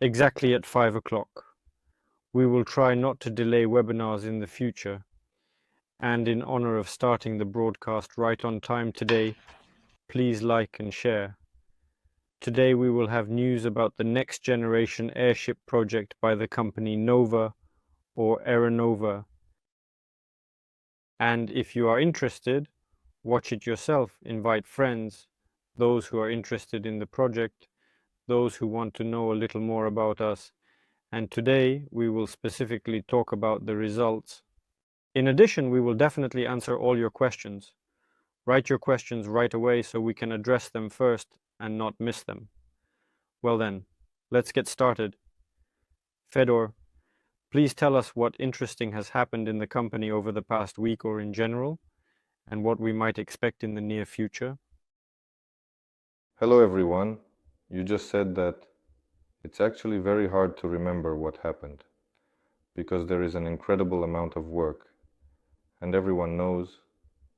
exactly at 5 o'clock. We will try not to delay webinars in the future, and in honor of starting the broadcast right on time today, please like and share. Today we will have news about the next generation airship project by the company Nova or Aeronova. And if you are interested, watch it yourself, invite friends, those who are interested in the project, those who want to know a little more about us, and today we will specifically talk about the results. In addition, we will definitely answer all your questions. Write your questions right away so we can address them first and not miss them. Well then, let's get started. Fedor, please tell us what interesting has happened in the company over the past week or in general, and what we might expect in the near future. Hello everyone. You just said that it's actually very hard to remember what happened, because there is an incredible amount of work, and everyone knows,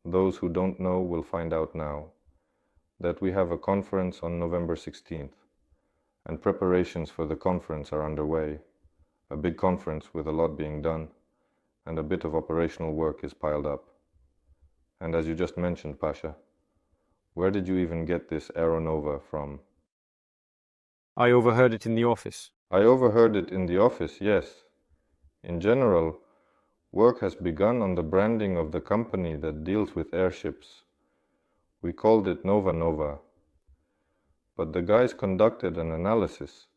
those who don't know will find out now, that we have a conference on November 16th, and preparations for the conference are underway, a big conference with a lot being done, and a bit of operational work is piled up. And as you just mentioned, Pasha, where did you even get this Aeronova from? I overheard it in the office. I overheard it in the office, yes. In general, work has begun on the branding of the company that deals with airships. We called it Nova. But the guys conducted an analysis.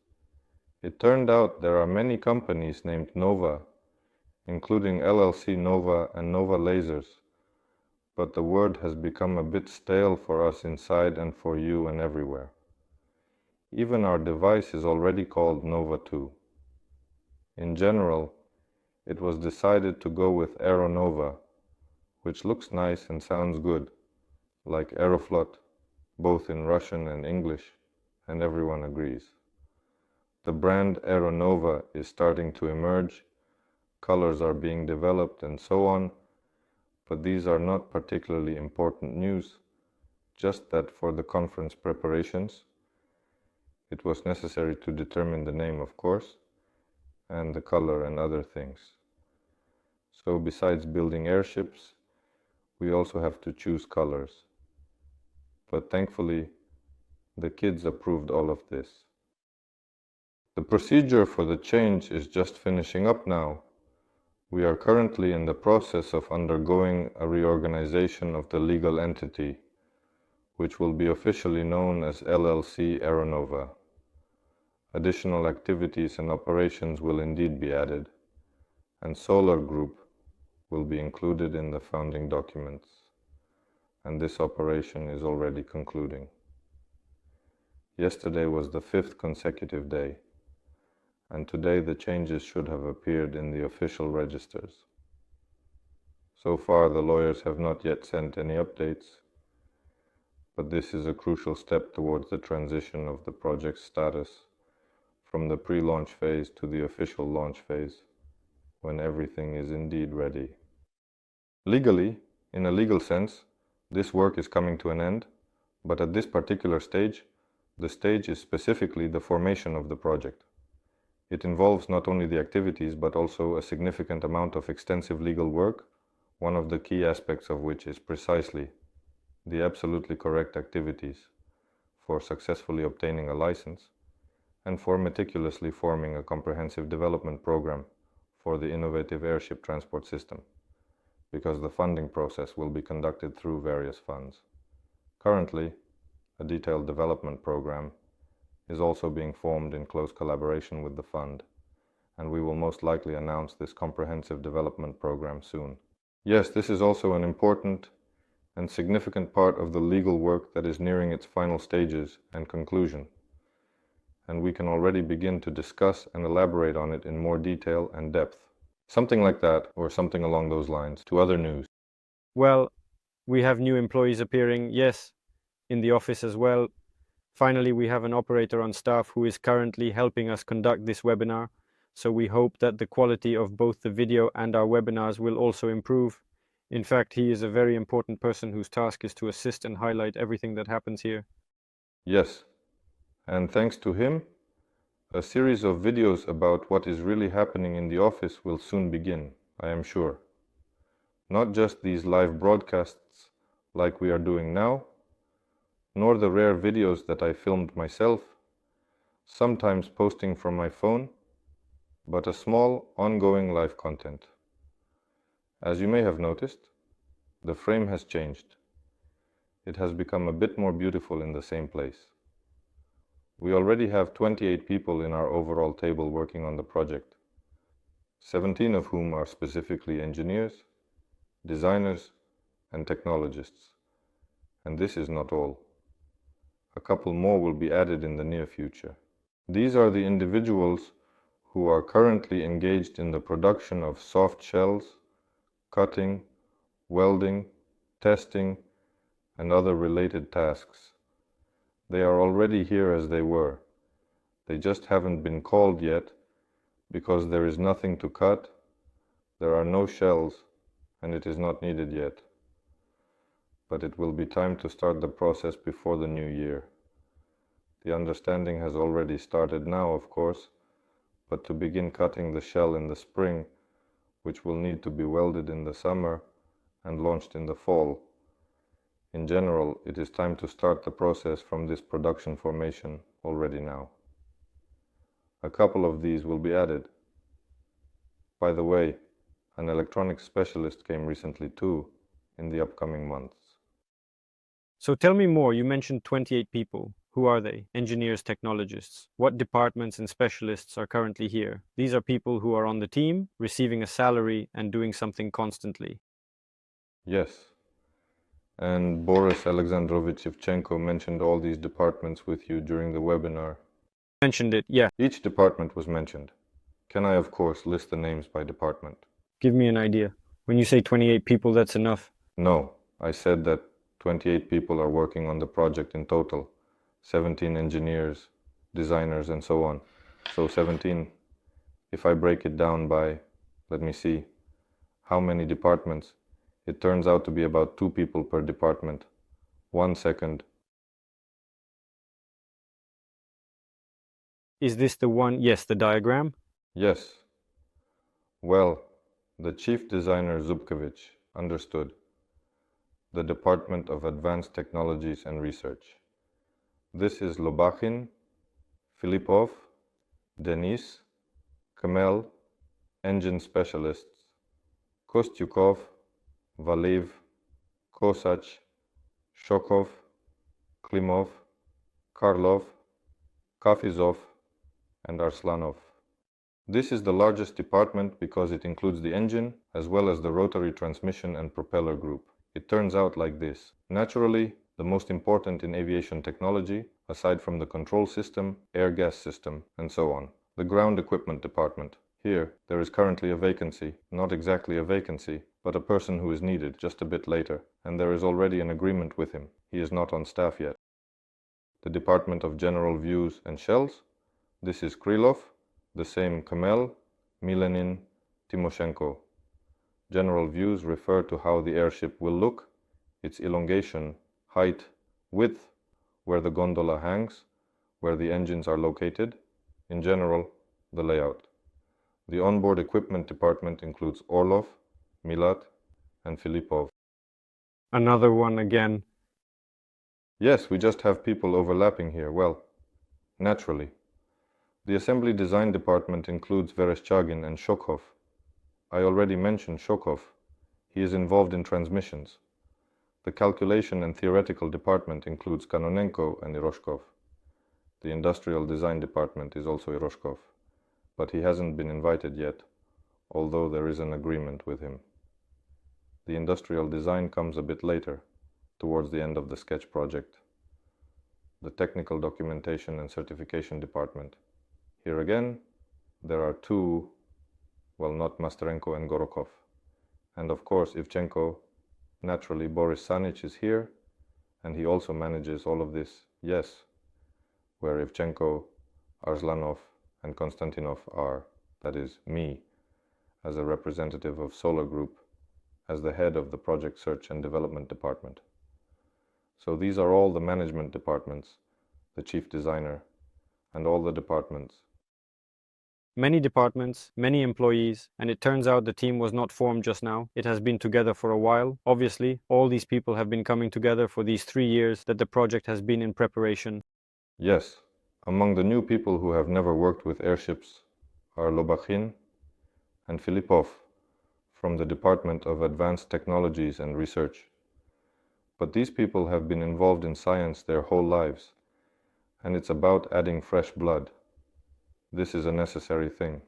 It turned out there are many companies named Nova, including LLC Nova and Nova Lasers. But the word has become a bit stale for us inside and for you and everywhere. Even our device is already called Nova 2. In general, it was decided to go with Aeronova, which looks nice and sounds good, like Aeroflot, both in Russian and English, and everyone agrees. The brand Aeronova is starting to emerge, colors are being developed and so on, but these are not particularly important news, just that for the conference preparations, it was necessary to determine the name, of course, and the color and other things. So besides building airships, we also have to choose colors. But thankfully, the kids approved all of this. The procedure for the change is just finishing up now. We are currently in the process of undergoing a reorganization of the legal entity, which will be officially known as LLC Aeronova. Additional activities and operations will indeed be added, and SOLARGROUP will be included in the founding documents, and this operation is already concluding. Yesterday was the 5th consecutive day, and today the changes should have appeared in the official registers. So far the lawyers have not yet sent any updates, but this is a crucial step towards the transition of the project's status from the pre-launch phase to the official launch phase, when everything is indeed ready. Legally, in a legal sense, this work is coming to an end, but at this particular stage, the stage is specifically the formation of the project. It involves not only the activities, but also a significant amount of extensive legal work, one of the key aspects of which is precisely the absolutely correct activities for successfully obtaining a license and for meticulously forming a comprehensive development program for the innovative airship transport system, because the funding process will be conducted through various funds. Currently, a detailed development program is also being formed in close collaboration with the fund, and we will most likely announce this comprehensive development program soon. Yes, this is also an important and significant part of the legal work that is nearing its final stages and conclusion, and we can already begin to discuss and elaborate on it in more detail and depth. Something like that, or something along those lines, to other news. Well, we have new employees appearing, yes, in the office as well. Finally, we have an operator on staff who is currently helping us conduct this webinar, so we hope that the quality of both the video and our webinars will also improve. In fact, he is a very important person whose task is to assist and highlight everything that happens here. Yes, and thanks to him, A series of videos about what is really happening in the office will soon begin, I am sure. Not just these live broadcasts like we are doing now, nor the rare videos that I filmed myself, sometimes posting from my phone, but a small, ongoing live content. As you may have noticed, the frame has changed. It has become a bit more beautiful in the same place. We already have 28 people in our overall table working on the project, 17 of whom are specifically engineers, designers, and technologists. And this is not all. A couple more will be added in the near future. These are the individuals who are currently engaged in the production of soft shells, cutting, welding, testing, and other related tasks. They are already here as they were. They just haven't been called yet because there is nothing to cut, there are no shells, and it is not needed yet. But it will be time to start the process before the new year. The understanding has already started now, of course, but to begin cutting the shell in the spring, which will need to be welded in the summer and launched in the fall. In general, it is time to start the process from this production formation already now. A couple of these will be added. By the way, an electronics specialist came recently too, in the upcoming months. So tell me more. You mentioned 28 people. Who are they? Engineers, technologists. What departments and specialists are currently here? These are people who are on the team, receiving a salary and doing something constantly. Yes. And Boris Alexandrovich Shevchenko mentioned all these departments with you during the webinar. Mentioned it, yeah. Each department was mentioned. Can I, of course, list the names by department? Give me an idea. When you say 28 people, that's enough. No, I said that 28 people are working on the project in total. 17 engineers, designers, and so on. So 17. If I break it down by, let me see, how many departments, it turns out to be about 2 people per department. 1 second. Is this the one? Yes, the diagram? Yes. Well, the chief designer Zubkovich understood. The Department of Advanced Technologies and Research. This is Lobachin, Filipov, Denis, Kamel, engine specialists, Kostyukov, Valiv, Kosach, Shokov, Klimov, Karlov, Kafizov, and Arslanov. This is the largest department because it includes the engine as well as the rotary transmission and propeller group. It turns out like this. Naturally, the most important in aviation technology, aside from the control system, air-gas system, and so on. The ground equipment department. Here, there is currently a vacancy, not exactly a vacancy, but a person who is needed just a bit later, and there is already an agreement with him. He is not on staff yet. The Department of General Views and Shells. This is Krylov, the same Kamel, Milenin, Timoshenko. General views refer to how the airship will look, its elongation, height, width, where the gondola hangs, where the engines are located, in general, the layout. The onboard equipment department includes Orlov, Milat, and Filipov. Another one again. Yes, we just have people overlapping here, well, naturally. The assembly design department includes Vereshchagin and Shokhov. I already mentioned Shokhov. He is involved in transmissions. The calculation and theoretical department includes Kanonenko and Iroshkov. The industrial design department is also Iroshkov, but he hasn't been invited yet, although there is an agreement with him. The industrial design comes a bit later, towards the end of the sketch project. The technical documentation and certification department. Here again, there are 2, well, not Masterenko and Gorokov. And of course, Ivchenko. Naturally, Boris Sanich is here, and he also manages all of this, yes, where Ivchenko, Arslanov, and Konstantinov are, that is, me, as a representative of Solar Group, as the head of the Project Search and Development Department. So these are all the management departments, the chief designer, and all the departments, Many departments, many employees, and it turns out the team was not formed just now. It has been together for a while. Obviously, all these people have been coming together for these 3 years that the project has been in preparation. Yes, among the new people who have never worked with airships are Lobachin and Filipov from the Department of Advanced Technologies and Research. But these people have been involved in science their whole lives, and it's about adding fresh blood. This is a necessary thing.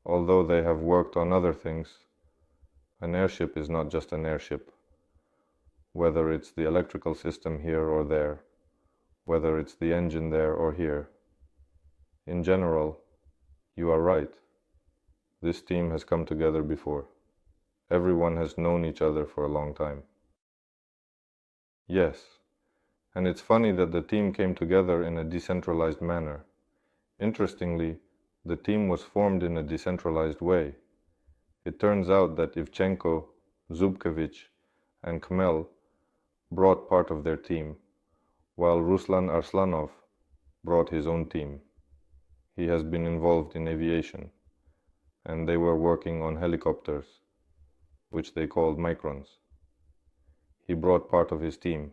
Although they have worked on other things, an airship is not just an airship. Whether it's the electrical system here or there, whether it's the engine there or here. In general, you are right. This team has come together before. Everyone has known each other for a long time. Yes, and it's funny that the team came together in a decentralized manner. Interestingly, the team was formed in a decentralized way. It turns out that Ivchenko, Zubkevich, and Kmel brought part of their team, while Ruslan Arslanov brought his own team. He has been involved in aviation, and they were working on helicopters, which they called Microns. He brought part of his team,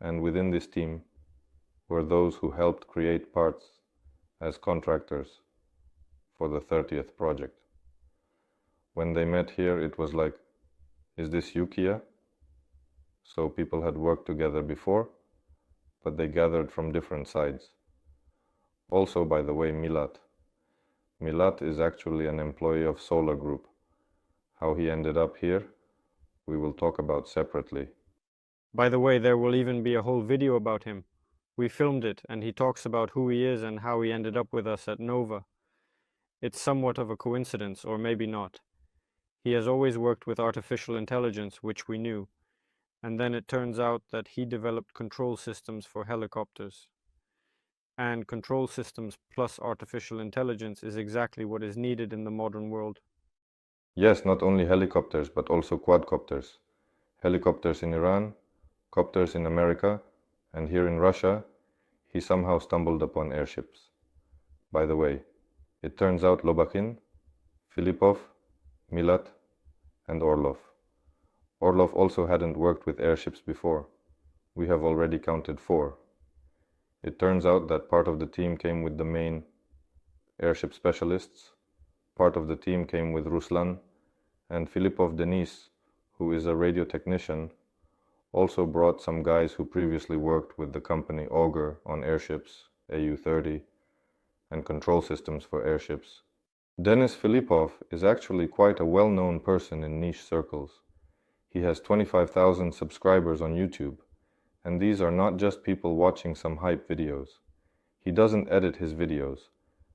and within this team were those who helped create parts as contractors for the 30th project. When they met here, it was like, is this you, Kia? So people had worked together before, but they gathered from different sides. Also, by the way, Milat. Milat is actually an employee of SOLARGROUP. How he ended up here, we will talk about separately. By the way, there will even be a whole video about him. We filmed it, and he talks about who he is and how he ended up with us at Nova. It's somewhat of a coincidence, or maybe not. He has always worked with artificial intelligence, which we knew, and then it turns out that he developed control systems for helicopters. And control systems plus artificial intelligence is exactly what is needed in the modern world. Yes, not only helicopters, but also quadcopters. Helicopters in Iran, copters in America, and here in Russia, he somehow stumbled upon airships. By the way, it turns out Lobachin, Filipov, Milat, and Orlov. Orlov also hadn't worked with airships before. We have already counted 4. It turns out that part of the team came with the main airship specialists, part of the team came with Ruslan, and Filipov Denis, who is a radio technician, also brought some guys who previously worked with the company Auger on airships, AU-30, and control systems for airships. Denis Filipov is actually quite a well-known person in niche circles. He has 25,000 subscribers on YouTube, and these are not just people watching some hype videos. He doesn't edit his videos.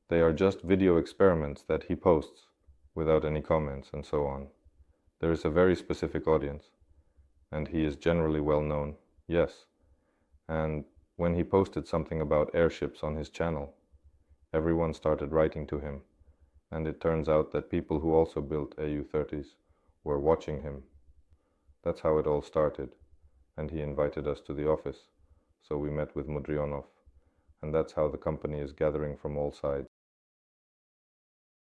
They are just video experiments that he posts, without any comments and so on. There is a very specific audience, and he is generally well known, yes. And when he posted something about airships on his channel, everyone started writing to him, and it turns out that people who also built AU-30s were watching him. That's how it all started, and he invited us to the office, so we met with Duyunov, and that's how the company is gathering from all sides.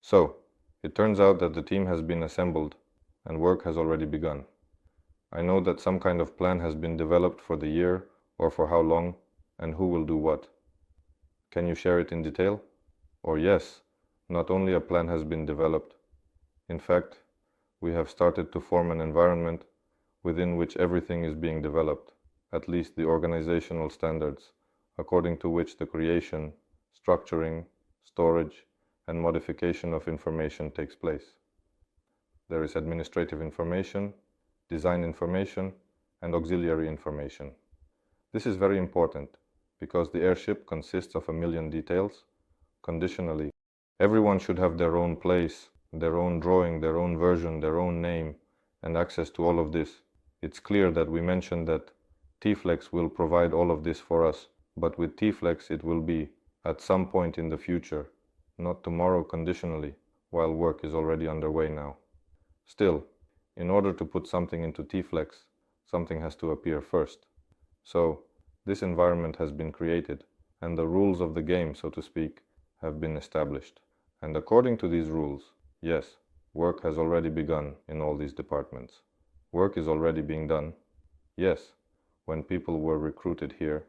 So, it turns out that the team has been assembled, and work has already begun. I know that some kind of plan has been developed for the year, or for how long, and who will do what. Can you share it in detail? Or yes, not only a plan has been developed. In fact, we have started to form an environment within which everything is being developed, at least the organizational standards, according to which the creation, structuring, storage, and modification of information takes place. There is administrative information, design information, and auxiliary information. This is very important, because the airship consists of 1,000,000 details. Conditionally, everyone should have their own place, their own drawing, their own version, their own name, and access to all of this. It's clear that we mentioned that T-Flex will provide all of this for us, but with T-Flex it will be at some point in the future, not tomorrow conditionally, while work is already underway now. Still, in order to put something into T-Flex, something has to appear first. So, this environment has been created, and the rules of the game, so to speak, have been established. And according to these rules, yes, work has already begun in all these departments. Work is already being done. Yes, when people were recruited here,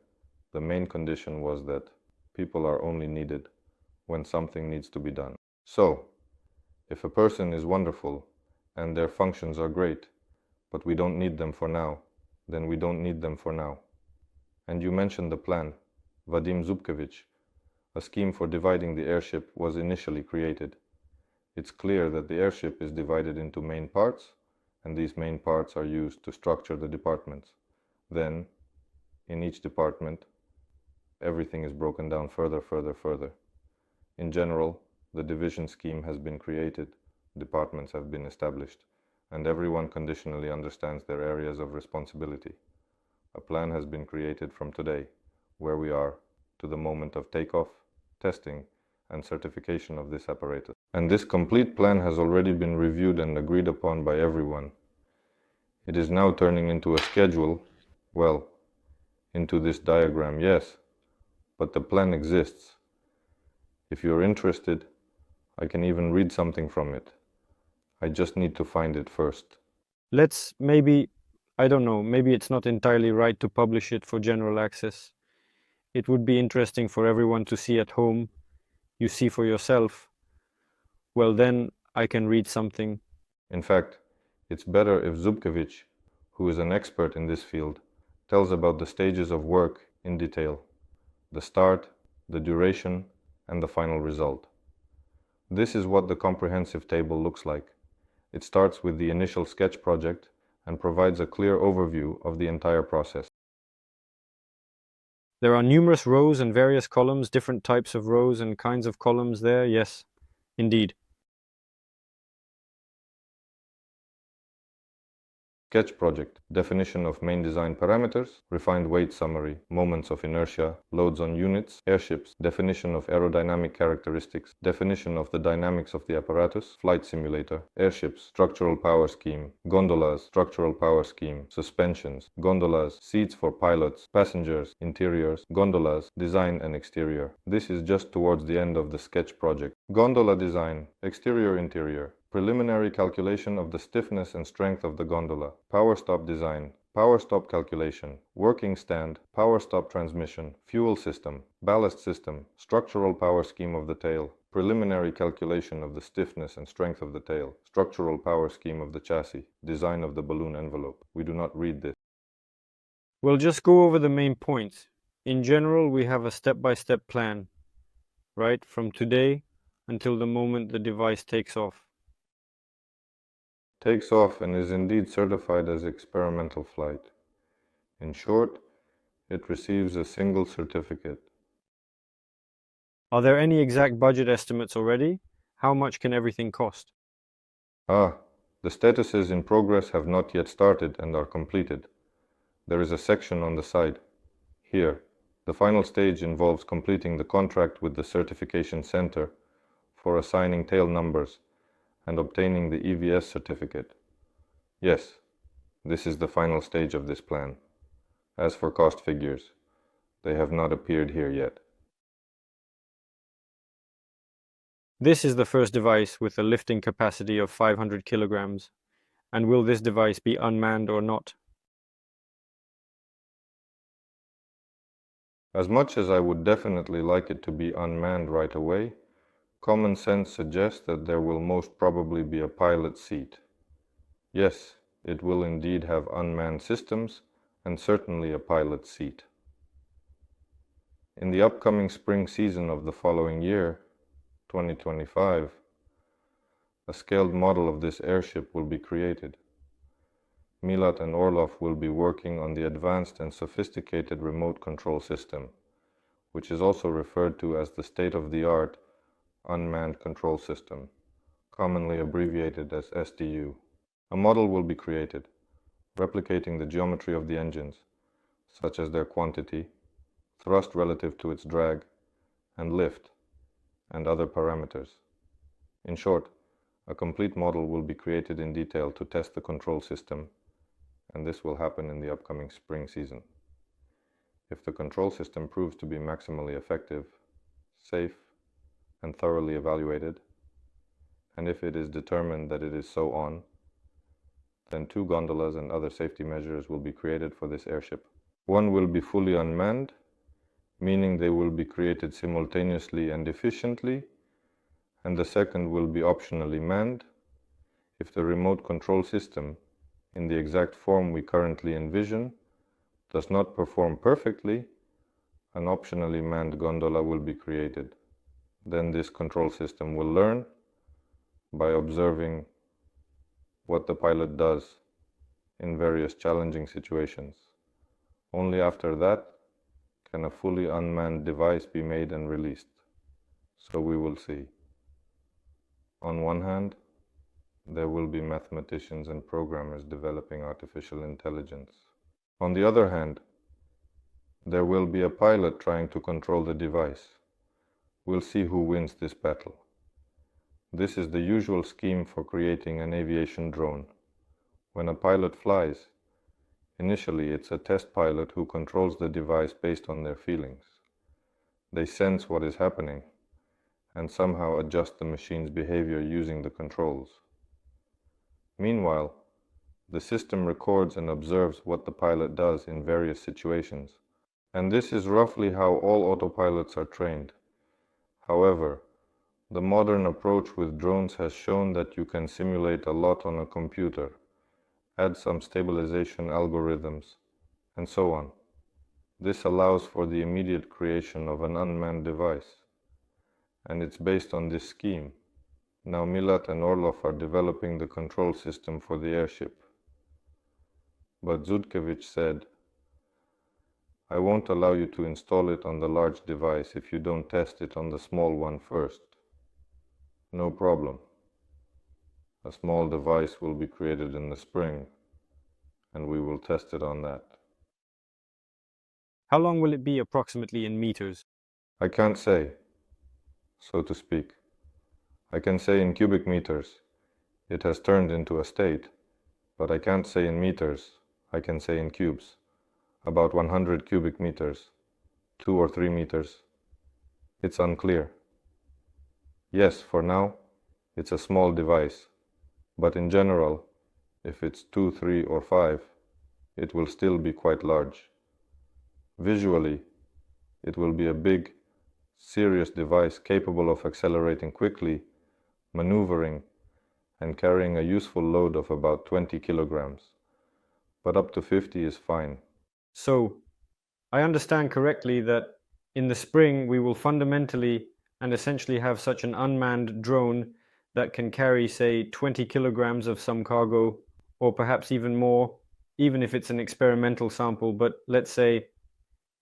the main condition was that people are only needed when something needs to be done. So, if a person is wonderful and their functions are great, but we don't need them for now, then we don't need them for now. And you mentioned the plan, Vadim Zubkevich. A scheme for dividing the airship was initially created. It's clear that the airship is divided into main parts, and these main parts are used to structure the departments. Then, in each department, everything is broken down further. In general, the division scheme has been created, departments have been established, and everyone conditionally understands their areas of responsibility. A plan has been created from today, where we are, to the moment of takeoff, testing, and certification of this apparatus. And this complete plan has already been reviewed and agreed upon by everyone. It is now turning into a schedule, well, into this diagram, yes, but the plan exists. If you're interested, I can even read something from it. I just need to find it first. Let's I don't know, maybe it's not entirely right to publish it for general access. It would be interesting for everyone to see at home. You see for yourself. Well, then I can read something. In fact, it's better if Zubkevich, who is an expert in this field, tells about the stages of work in detail, the start, the duration, and the final result. This is what the comprehensive table looks like. It starts with the initial sketch project and provides a clear overview of the entire process. There are numerous rows and various columns, different types of rows and kinds of columns there, yes, indeed. Sketch project, definition of main design parameters, refined weight summary, moments of inertia, loads on units, airships, definition of aerodynamic characteristics, definition of the dynamics of the apparatus, flight simulator, airships, structural power scheme, gondolas, structural power scheme, suspensions, gondolas, seats for pilots, passengers, interiors, gondolas, design and exterior. This is just towards the end of the sketch project. Gondola design, exterior, interior. Preliminary calculation of the stiffness and strength of the gondola. Power stop design. Power stop calculation. Working stand. Power stop transmission. Fuel system. Ballast system. Structural power scheme of the tail. Preliminary calculation of the stiffness and strength of the tail. Structural power scheme of the chassis. Design of the balloon envelope. We do not read this. We'll just go over the main points. In general, we have a step-by-step plan, right? From today until the moment the device takes off. Takes off and is indeed certified as experimental flight. In short, it receives a single certificate. Are there any exact budget estimates already? How much can everything cost? The statuses in progress have not yet started and are completed. There is a section on the side. Here, the final stage involves completing the contract with the certification center for assigning tail numbers and obtaining the EVS certificate. Yes, this is the final stage of this plan. As for cost figures, they have not appeared here yet. This is the first device with a lifting capacity of 500 kilograms. And will this device be unmanned or not? As much as I would definitely like it to be unmanned right away, common sense suggests that there will most probably be a pilot seat. Yes, it will indeed have unmanned systems and certainly a pilot seat. In the upcoming spring season of the following year, 2025, a scaled model of this airship will be created. Milat and Orlov will be working on the advanced and sophisticated remote control system, which is also referred to as the state-of-the-art Unmanned Control System, commonly abbreviated as SDU. A model will be created, replicating the geometry of the engines, such as their quantity, thrust relative to its drag, and lift, and other parameters. In short, a complete model will be created in detail to test the control system, and this will happen in the upcoming spring season. If the control system proves to be maximally effective, safe, and thoroughly evaluated, and if it is determined that it is so on, then 2 gondolas and other safety measures will be created for this airship. One will be fully unmanned, meaning they will be created simultaneously and efficiently, and the second will be optionally manned if the remote control system, in the exact form we currently envision, does not perform perfectly. An optionally manned gondola will be created. Then this control system will learn by observing what the pilot does in various challenging situations. Only after that can a fully unmanned device be made and released. So we will see. On one hand, there will be mathematicians and programmers developing artificial intelligence. On the other hand, there will be a pilot trying to control the device. We'll see who wins this battle. This is the usual scheme for creating an aviation drone. When a pilot flies, initially it's a test pilot who controls the device based on their feelings. They sense what is happening and somehow adjust the machine's behavior using the controls. Meanwhile, the system records and observes what the pilot does in various situations, and this is roughly how all autopilots are trained. However, the modern approach with drones has shown that you can simulate a lot on a computer, add some stabilization algorithms, and so on. This allows for the immediate creation of an unmanned device, and it's based on this scheme. Now Milat and Orlov are developing the control system for the airship. But Zudkevich said, "I won't allow you to install it on the large device if you don't test it on the small one first." No problem. A small device will be created in the spring, and we will test it on that. How long will it be approximately in meters? I can't say, so to speak. I can say in cubic meters. It has turned into a state, but I can't say in meters. I can say in cubes. About 100 cubic meters, 2 or 3 meters. It's unclear. Yes, for now, it's a small device, but in general, if it's 2, 3, or 5, it will still be quite large. Visually, it will be a big, serious device capable of accelerating quickly, maneuvering, and carrying a useful load of about 20 kilograms. But up to 50 is fine. So, I understand correctly that in the spring we will fundamentally and essentially have such an unmanned drone that can carry, say, 20 kilograms of some cargo, or perhaps even more, even if it's an experimental sample. But let's say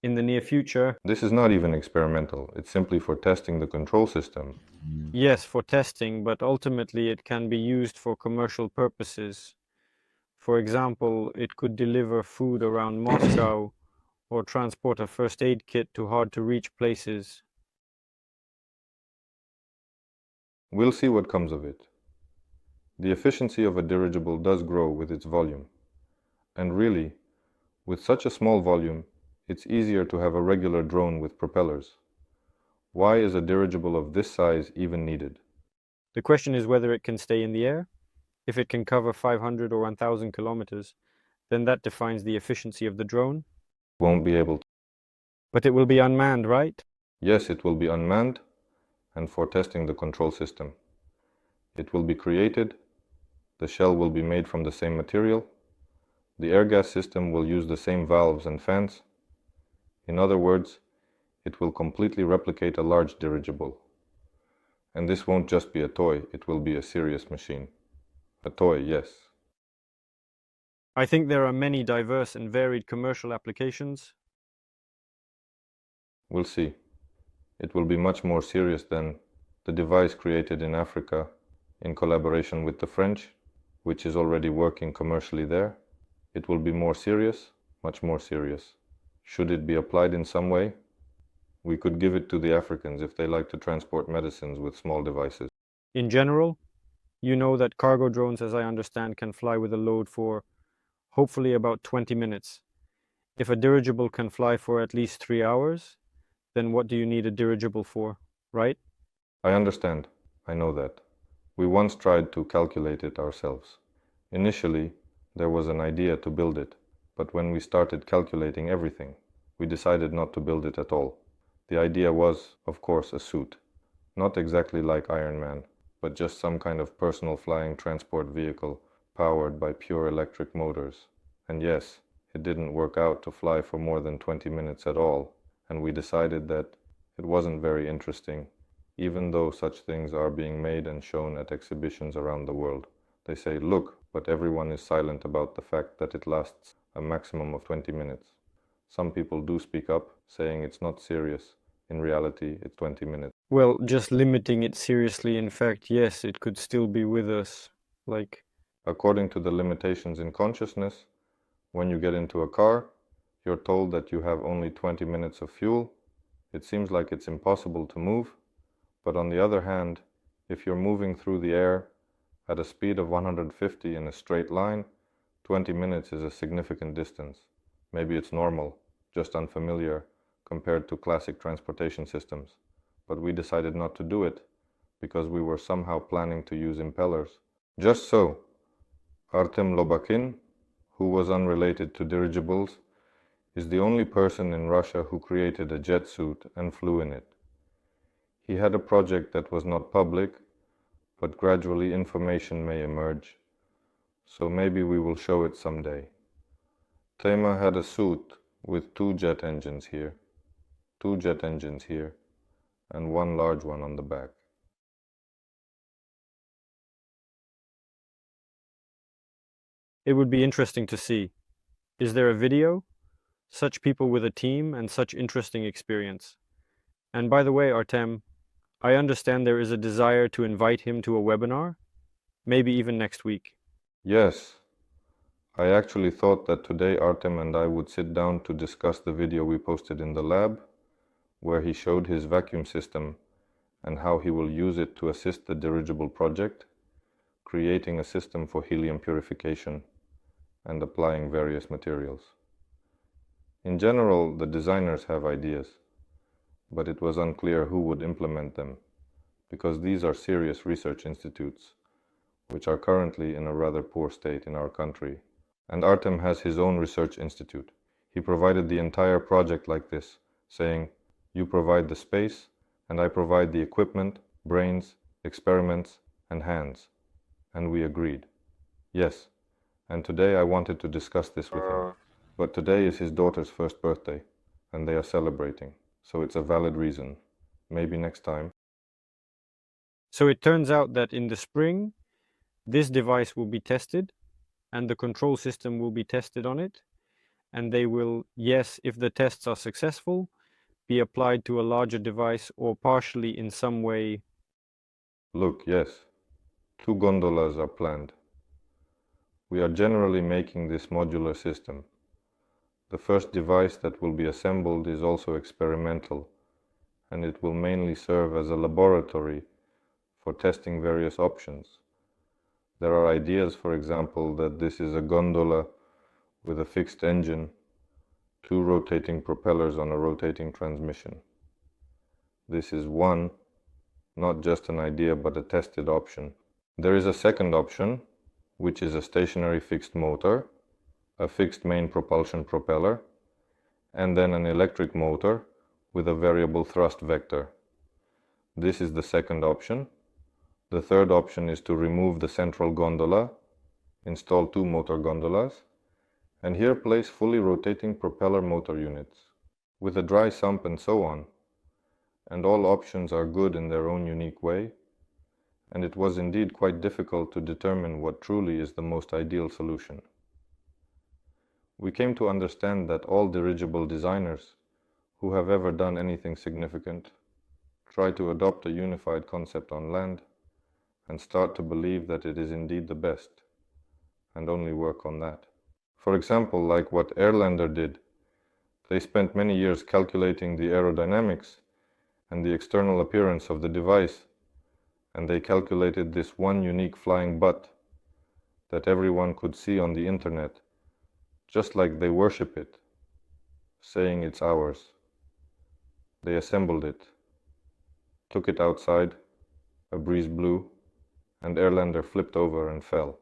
in the near future. This is not even experimental. It's simply for testing the control system. Yes, for testing, but ultimately it can be used for commercial purposes. For example, it could deliver food around Moscow or transport a first aid kit to hard-to-reach places. We'll see what comes of it. The efficiency of a dirigible does grow with its volume. And really, with such a small volume, it's easier to have a regular drone with propellers. Why is a dirigible of this size even needed? The question is whether it can stay in the air. If it can cover 500 or 1,000 kilometers, then that defines the efficiency of the drone. Won't be able to. But it will be unmanned, right? Yes, it will be unmanned, and for testing the control system. It will be created, the shell will be made from the same material, the air gas system will use the same valves and fans. In other words, it will completely replicate a large dirigible. And this won't just be a toy, it will be a serious machine. A toy, yes. I think there are many diverse and varied commercial applications. We'll see. It will be much more serious than the device created in Africa in collaboration with the French, which is already working commercially there. It will be more serious, much more serious. Should it be applied in some way? We could give it to the Africans if they like to transport medicines with small devices. In general, you know that cargo drones, as I understand, can fly with a load for hopefully about 20 minutes. If a dirigible can fly for at least 3 hours, then what do you need a dirigible for, right? I understand. I know that. We once tried to calculate it ourselves. Initially, there was an idea to build it, but when we started calculating everything, we decided not to build it at all. The idea was, of course, a suit. Not exactly like Iron Man, but just some kind of personal flying transport vehicle powered by pure electric motors. And yes, it didn't work out to fly for more than 20 minutes at all, and we decided that it wasn't very interesting, even though such things are being made and shown at exhibitions around the world. They say, look, but everyone is silent about the fact that it lasts a maximum of 20 minutes. Some people do speak up, saying it's not serious. In reality, it's 20 minutes. Well, just limiting it seriously, in fact, yes, it could still be with us. According to the limitations in consciousness, when you get into a car, you're told that you have only 20 minutes of fuel. It seems like it's impossible to move, but on the other hand, if you're moving through the air at a speed of 150 in a straight line, 20 minutes is a significant distance. Maybe it's normal, just unfamiliar compared to classic transportation systems. But we decided not to do it because we were somehow planning to use impellers. Just so, Artem Lobakin, who was unrelated to dirigibles, is the only person in Russia who created a jet suit and flew in it. He had a project that was not public, but gradually information may emerge, so maybe we will show it someday. Tema had a suit with two jet engines here, and one large one on the back. It would be interesting to see. Is there a video? Such people with a team and such interesting experience. And by the way, Artem, I understand there is a desire to invite him to a webinar, maybe even next week. Yes, I actually thought that today Artem and I would sit down to discuss the video we posted in the lab, where he showed his vacuum system and how he will use it to assist the dirigible project, creating a system for helium purification and applying various materials. In general, the designers have ideas, but it was unclear who would implement them, because these are serious research institutes, which are currently in a rather poor state in our country. And Artem has his own research institute. He provided the entire project like this, saying, you provide the space, and I provide the equipment, brains, experiments, and hands. And we agreed. Yes, and today I wanted to discuss this with him. But today is his daughter's first birthday, and they are celebrating, so it's a valid reason. Maybe next time. So it turns out that in the spring, this device will be tested, and the control system will be tested on it, and they will, yes, if the tests are successful, be applied to a larger device or partially in some way. Look, yes, 2 gondolas are planned. We are generally making this modular system. The first device that will be assembled is also experimental, and it will mainly serve as a laboratory for testing various options. There are ideas, for example, that this is a gondola with a fixed engine, 2 rotating propellers on a rotating transmission. This is one, not just an idea, but a tested option. There is a second option, which is a stationary fixed motor, a fixed main propulsion propeller, and then an electric motor with a variable thrust vector. This is the second option. The third option is to remove the central gondola, install 2 motor gondolas, and here place fully rotating propeller motor units, with a dry sump and so on. And all options are good in their own unique way, and it was indeed quite difficult to determine what truly is the most ideal solution. We came to understand that all dirigible designers who have ever done anything significant try to adopt a unified concept on land and start to believe that it is indeed the best, and only work on that. For example, like what Airlander did, they spent many years calculating the aerodynamics and the external appearance of the device, and they calculated this one unique flying butt that everyone could see on the internet, just like they worship it, saying it's ours. They assembled it, took it outside, a breeze blew, and Airlander flipped over and fell.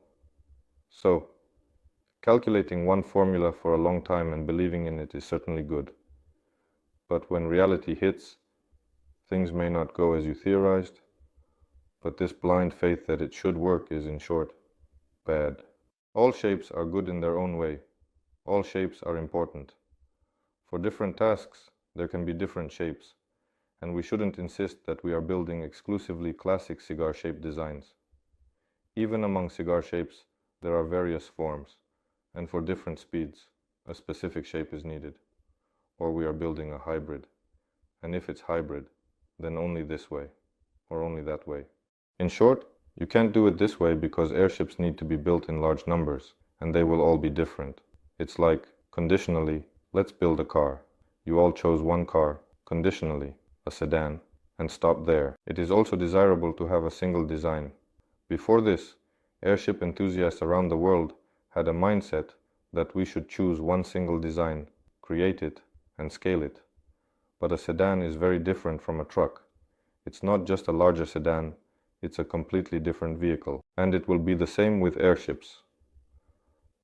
So, calculating one formula for a long time and believing in it is certainly good. But when reality hits, things may not go as you theorized, but this blind faith that it should work is, in short, bad. All shapes are good in their own way. All shapes are important. For different tasks, there can be different shapes, and we shouldn't insist that we are building exclusively classic cigar-shaped designs. Even among cigar shapes, there are various forms, and for different speeds, a specific shape is needed. Or we are building a hybrid, and if it's hybrid, then only this way, or only that way. In short, you can't do it this way because airships need to be built in large numbers, and they will all be different. It's like, conditionally, let's build a car. You all chose one car, conditionally, a sedan, and stopped there. It is also desirable to have a single design. Before this, airship enthusiasts around the world had a mindset that we should choose one single design, create it, and scale it. But a sedan is very different from a truck. It's not just a larger sedan, it's a completely different vehicle. And it will be the same with airships.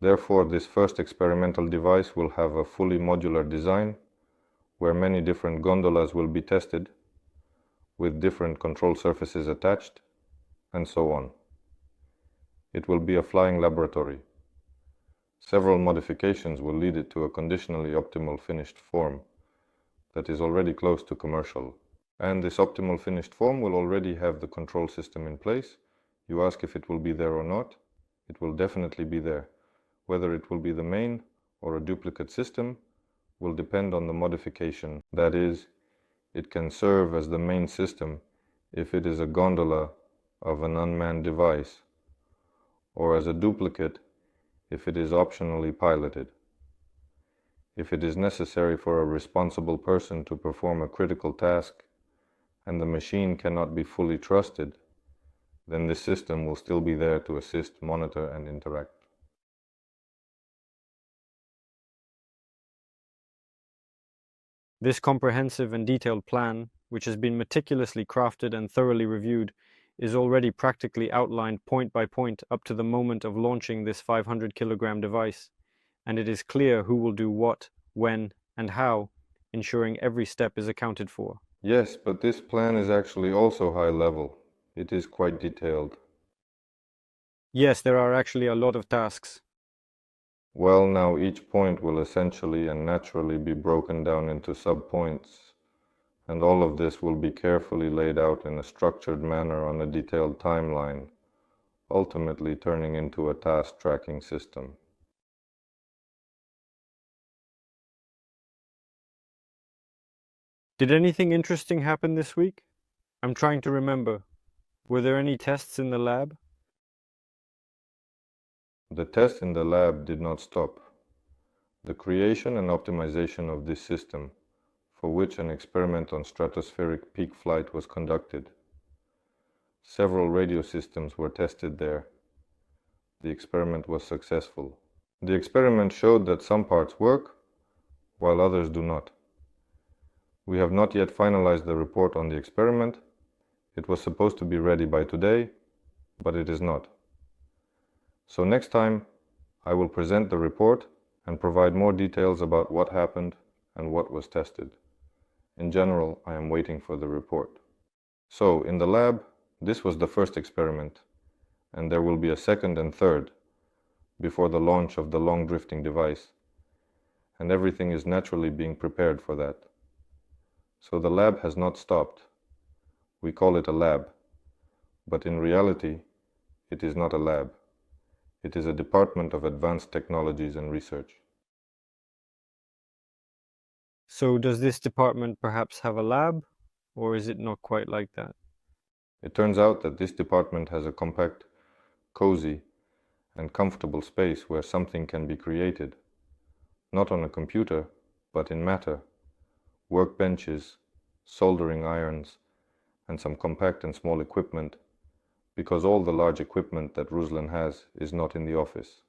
Therefore, this first experimental device will have a fully modular design, where many different gondolas will be tested, with different control surfaces attached, and so on. It will be a flying laboratory. Several modifications will lead it to a conditionally optimal finished form that is already close to commercial. And this optimal finished form will already have the control system in place. You ask if it will be there or not. It will definitely be there. Whether it will be the main or a duplicate system will depend on the modification. That is, it can serve as the main system if it is a gondola of an unmanned device, or as a duplicate if it is optionally piloted. If it is necessary for a responsible person to perform a critical task and the machine cannot be fully trusted, then this system will still be there to assist, monitor, and interact. This comprehensive and detailed plan, which has been meticulously crafted and thoroughly reviewed, is already practically outlined point by point up to the moment of launching this 500-kilogram device, and it is clear who will do what, when, and how, ensuring every step is accounted for. Yes, but this plan is actually also high level. It is quite detailed. Yes, there are actually a lot of tasks. Well, now each point will essentially and naturally be broken down into sub-points, and all of this will be carefully laid out in a structured manner on a detailed timeline, ultimately turning into a task tracking system. Did anything interesting happen this week? I'm trying to remember. Were there any tests in the lab? The test in the lab did not stop. The creation and optimization of this system, for which an experiment on stratospheric peak flight was conducted. Several radio systems were tested there. The experiment was successful. The experiment showed that some parts work, while others do not. We have not yet finalized the report on the experiment. It was supposed to be ready by today, but it is not. So next time, I will present the report and provide more details about what happened and what was tested. In general, I am waiting for the report. So, in the lab, this was the first experiment, and there will be a second and third before the launch of the long drifting device, and everything is naturally being prepared for that. So the lab has not stopped. We call it a lab, but in reality, it is not a lab. It is a department of advanced technologies and research. So does this department perhaps have a lab, or is it not quite like that? It turns out that this department has a compact, cozy, and comfortable space where something can be created, not on a computer, but in matter, workbenches, soldering irons, and some compact and small equipment, because all the large equipment that Ruslan has is not in the office.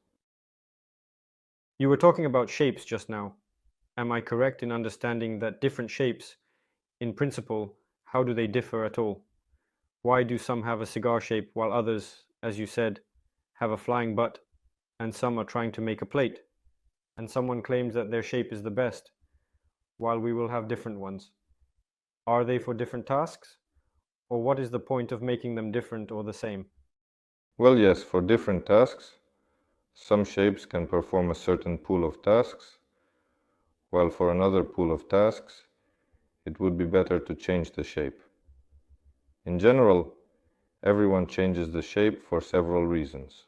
You were talking about shapes just now. Am I correct in understanding that different shapes, in principle, how do they differ at all? Why do some have a cigar shape while others, as you said, have a flying butt, and some are trying to make a plate, and someone claims that their shape is the best, while we will have different ones? Are they for different tasks? Or what is the point of making them different or the same? Well, yes, for different tasks, some shapes can perform a certain pool of tasks, while for another pool of tasks, it would be better to change the shape. In general, everyone changes the shape for several reasons.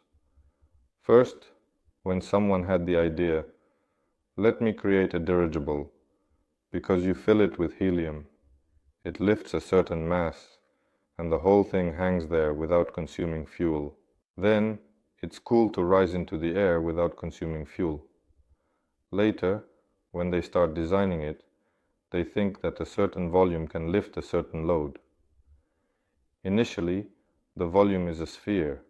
First, when someone had the idea, let me create a dirigible, because you fill it with helium, it lifts a certain mass, and the whole thing hangs there without consuming fuel. Then, it's cool to rise into the air without consuming fuel. Later, when they start designing it, they think that a certain volume can lift a certain load. Initially, the volume is a sphere,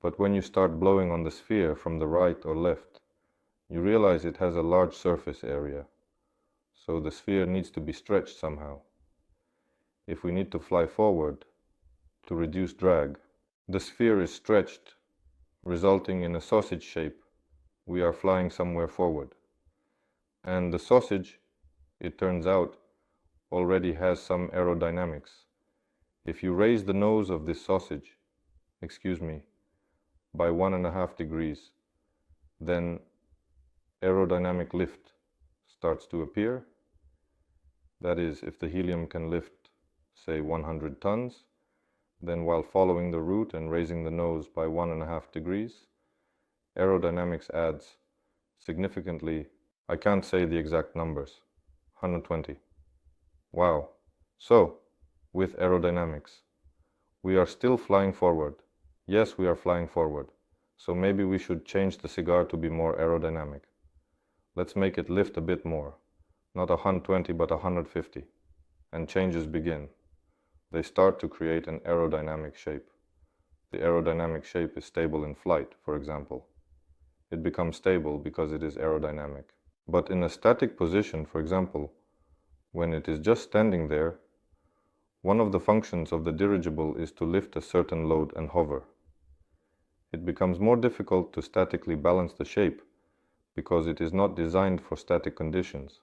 but when you start blowing on the sphere from the right or left, you realize it has a large surface area, so the sphere needs to be stretched somehow. If we need to fly forward, to reduce drag, the sphere is stretched, resulting in a sausage shape. We are flying somewhere forward. And the sausage, it turns out, already has some aerodynamics. If you raise the nose of this sausage, by 1.5 degrees, then aerodynamic lift starts to appear. That is, if the helium can lift, say, 100 tons, then while following the route and raising the nose by 1.5 degrees, aerodynamics adds significantly. I can't say the exact numbers. 120. Wow. So, with aerodynamics, we are still flying forward. Yes, we are flying forward. So maybe we should change the cigar to be more aerodynamic. Let's make it lift a bit more. Not 120, but 150. And changes begin. They start to create an aerodynamic shape. The aerodynamic shape is stable in flight, for example. It becomes stable because it is aerodynamic. But in a static position, for example, when it is just standing there, one of the functions of the dirigible is to lift a certain load and hover. It becomes more difficult to statically balance the shape because it is not designed for static conditions.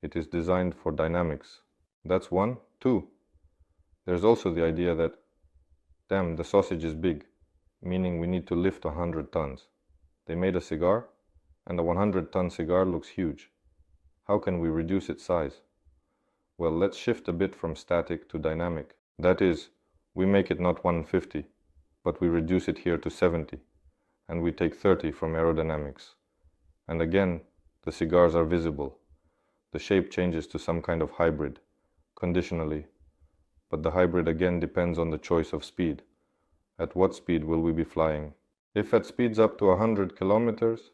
It is designed for dynamics. That's one. Two, there's also the idea that, damn, the sausage is big, meaning we need to lift 100 tons. They made a cigar, and a 100-ton cigar looks huge. How can we reduce its size? Well, let's shift a bit from static to dynamic. That is, we make it not 150, but we reduce it here to 70, and we take 30 from aerodynamics. And again, the cigars are visible. The shape changes to some kind of hybrid, conditionally. But the hybrid again depends on the choice of speed. At what speed will we be flying? If at speeds up to 100 kilometers,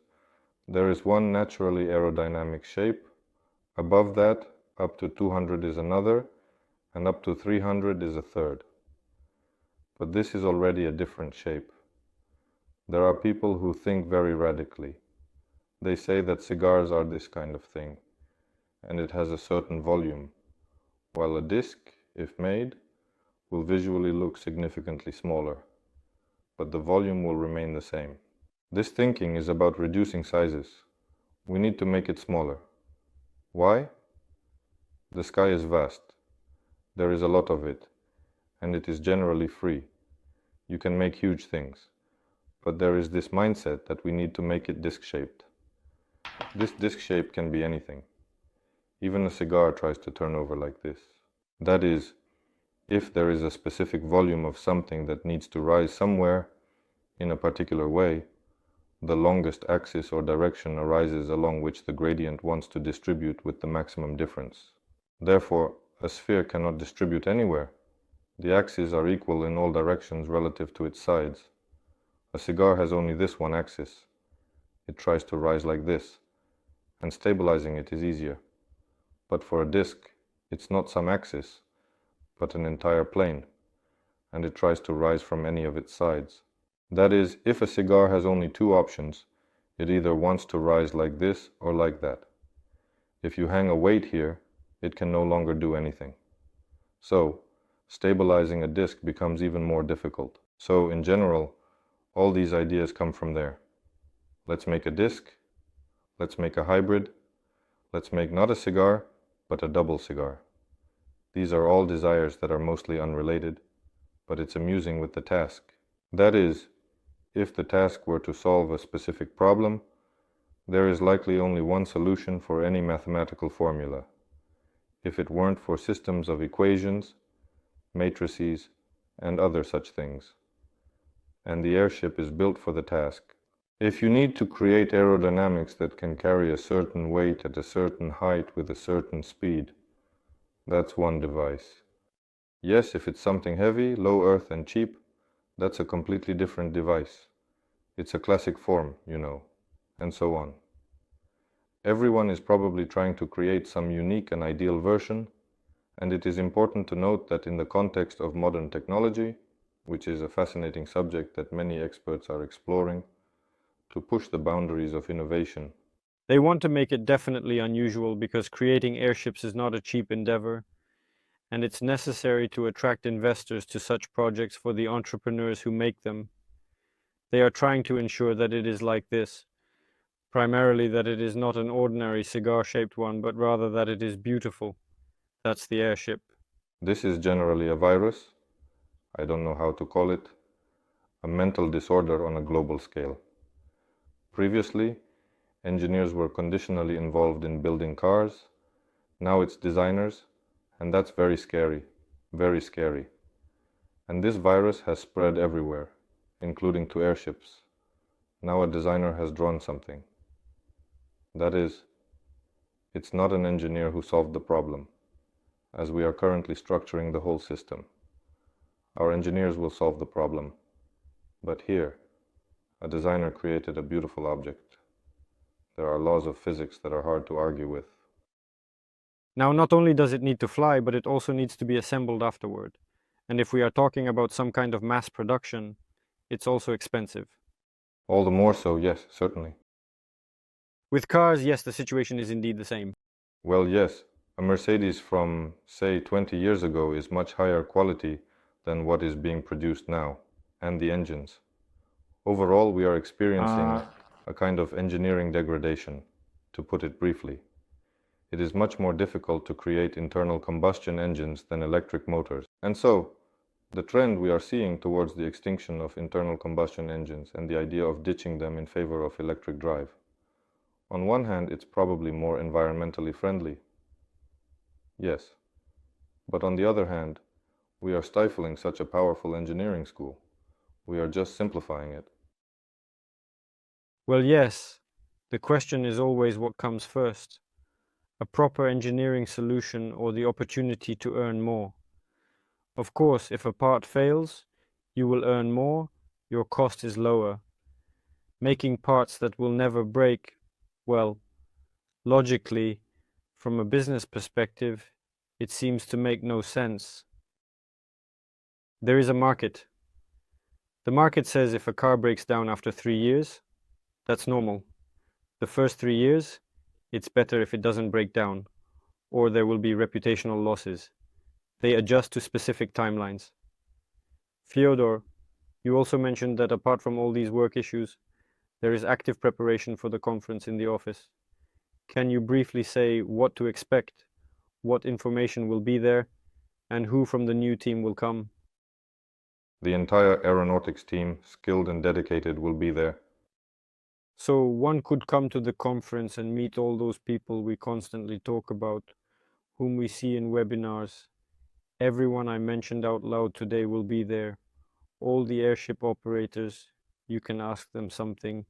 there is one naturally aerodynamic shape. Above that, up to 200 is another, and up to 300 is a third. But this is already a different shape. There are people who think very radically. They say that cigars are this kind of thing, and it has a certain volume, while a disc, if made, will visually look significantly smaller, but the volume will remain the same. This thinking is about reducing sizes. We need to make it smaller. Why? The sky is vast. There is a lot of it, and it is generally free. You can make huge things, but there is this mindset that we need to make it disc-shaped. This disc shape can be anything. Even a cigar tries to turn over like this. That is, if there is a specific volume of something that needs to rise somewhere in a particular way, the longest axis or direction arises along which the gradient wants to distribute with the maximum difference. Therefore, a sphere cannot distribute anywhere. The axes are equal in all directions relative to its sides. A cigar has only this one axis. It tries to rise like this, and stabilizing it is easier. But for a disc, it's not some axis, but an entire plane, and it tries to rise from any of its sides. That is, if a cigar has only two options, it either wants to rise like this or like that. If you hang a weight here, it can no longer do anything. So, stabilizing a disk becomes even more difficult. So, in general, all these ideas come from there. Let's make a disk, let's make a hybrid, let's make not a cigar, but a double cigar. These are all desires that are mostly unrelated, but it's amusing with the task. That is, if the task were to solve a specific problem, there is likely only one solution for any mathematical formula. If it weren't for systems of equations, matrices, and other such things. And the airship is built for the task. If you need to create aerodynamics that can carry a certain weight at a certain height with a certain speed, that's one device. Yes, if it's something heavy, low earth and cheap, that's a completely different device. It's a classic form, you know, and so on. Everyone is probably trying to create some unique and ideal version, and it is important to note that in the context of modern technology, which is a fascinating subject that many experts are exploring, to push the boundaries of innovation. They want to make it definitely unusual because creating airships is not a cheap endeavor, and it's necessary to attract investors to such projects for the entrepreneurs who make them. They are trying to ensure that it is like this, primarily that it is not an ordinary cigar-shaped one, but rather that it is beautiful. That's the airship. This is generally a virus, I don't know how to call it, a mental disorder on a global scale. Previously, engineers were conditionally involved in building cars. Now it's designers, and that's very scary, very scary. And this virus has spread everywhere, including to airships. Now a designer has drawn something. That is, it's not an engineer who solved the problem, as we are currently structuring the whole system. Our engineers will solve the problem. But here, a designer created a beautiful object. There are laws of physics that are hard to argue with. Now, not only does it need to fly, but it also needs to be assembled afterward. And if we are talking about some kind of mass production, it's also expensive. All the more so, yes, certainly. With cars, yes, the situation is indeed the same. Well, yes, a Mercedes from, say, 20 years ago is much higher quality than what is being produced now, and the engines. Overall, we are experiencing a kind of engineering degradation, to put it briefly. It is much more difficult to create internal combustion engines than electric motors. And so, the trend we are seeing towards the extinction of internal combustion engines and the idea of ditching them in favor of electric drive. On one hand, it's probably more environmentally friendly. Yes. But on the other hand, we are stifling such a powerful engineering school. We are just simplifying it. Well, yes, the question is always what comes first. A proper engineering solution or the opportunity to earn more. Of course, if a part fails, you will earn more, your cost is lower. Making parts that will never break, well, logically, from a business perspective, it seems to make no sense. There is a market. The market says if a car breaks down after 3 years, that's normal. The first 3 years, it's better if it doesn't break down, or there will be reputational losses. They adjust to specific timelines. Fyodor, you also mentioned that apart from all these work issues, there is active preparation for the conference in the office. Can you briefly say what to expect, what information will be there, and who from the new team will come? The entire aeronautics team, skilled and dedicated, will be there. So one could come to the conference and meet all those people we constantly talk about, whom we see in webinars. Everyone I mentioned out loud today will be there. All the airship operators, you can ask them something.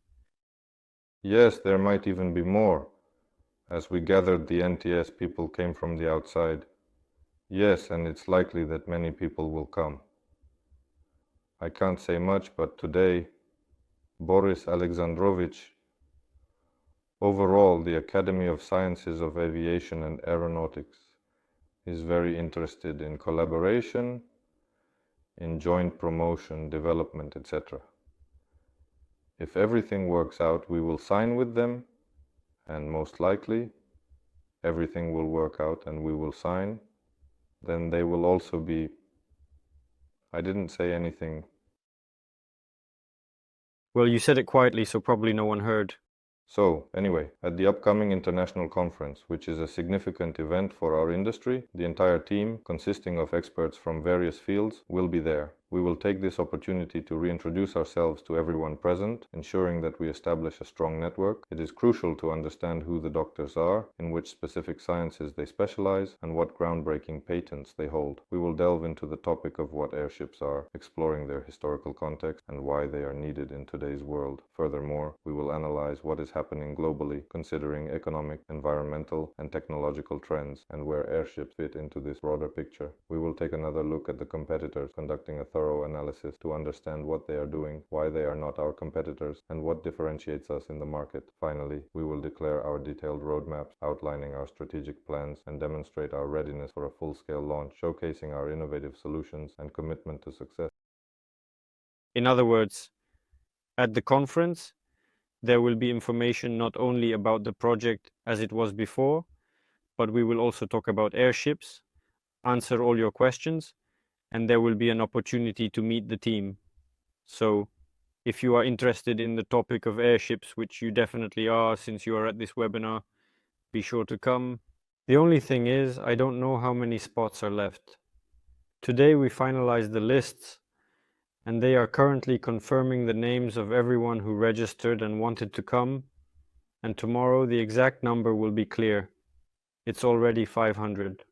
Yes, there might even be more. As we gathered, the NTS people came from the outside. Yes, and it's likely that many people will come. I can't say much, but today, Boris Alexandrovich, overall, the Academy of Sciences of Aviation and Aeronautics is very interested in collaboration, in joint promotion, development, etc. If everything works out, we will sign with them, and most likely, everything will work out and we will sign. Then they will also be I didn't say anything. Well, you said it quietly, so probably no one heard. So, anyway, at the upcoming international conference, which is a significant event for our industry, the entire team, consisting of experts from various fields, will be there. We will take this opportunity to reintroduce ourselves to everyone present, ensuring that we establish a strong network. It is crucial to understand who the doctors are, in which specific sciences they specialize, and what groundbreaking patents they hold. We will delve into the topic of what airships are, exploring their historical context and why they are needed in today's world. Furthermore, we will analyze what is happening globally, considering economic, environmental, and technological trends, and where airships fit into this broader picture. We will take another look at the competitors, conducting a thorough analysis to understand what they are doing, why they are not our competitors, and what differentiates us in the market. Finally, we will declare our detailed roadmaps, outlining our strategic plans, and demonstrate our readiness for a full-scale launch, showcasing our innovative solutions and commitment to success. In other words, at the conference, there will be information not only about the project as it was before, but we will also talk about airships, answer all your questions, and there will be an opportunity to meet the team. So, if you are interested in the topic of airships, which you definitely are since you are at this webinar, be sure to come. The only thing is, I don't know how many spots are left. Today we finalized the lists, and they are currently confirming the names of everyone who registered and wanted to come, and tomorrow the exact number will be clear. It's already 500.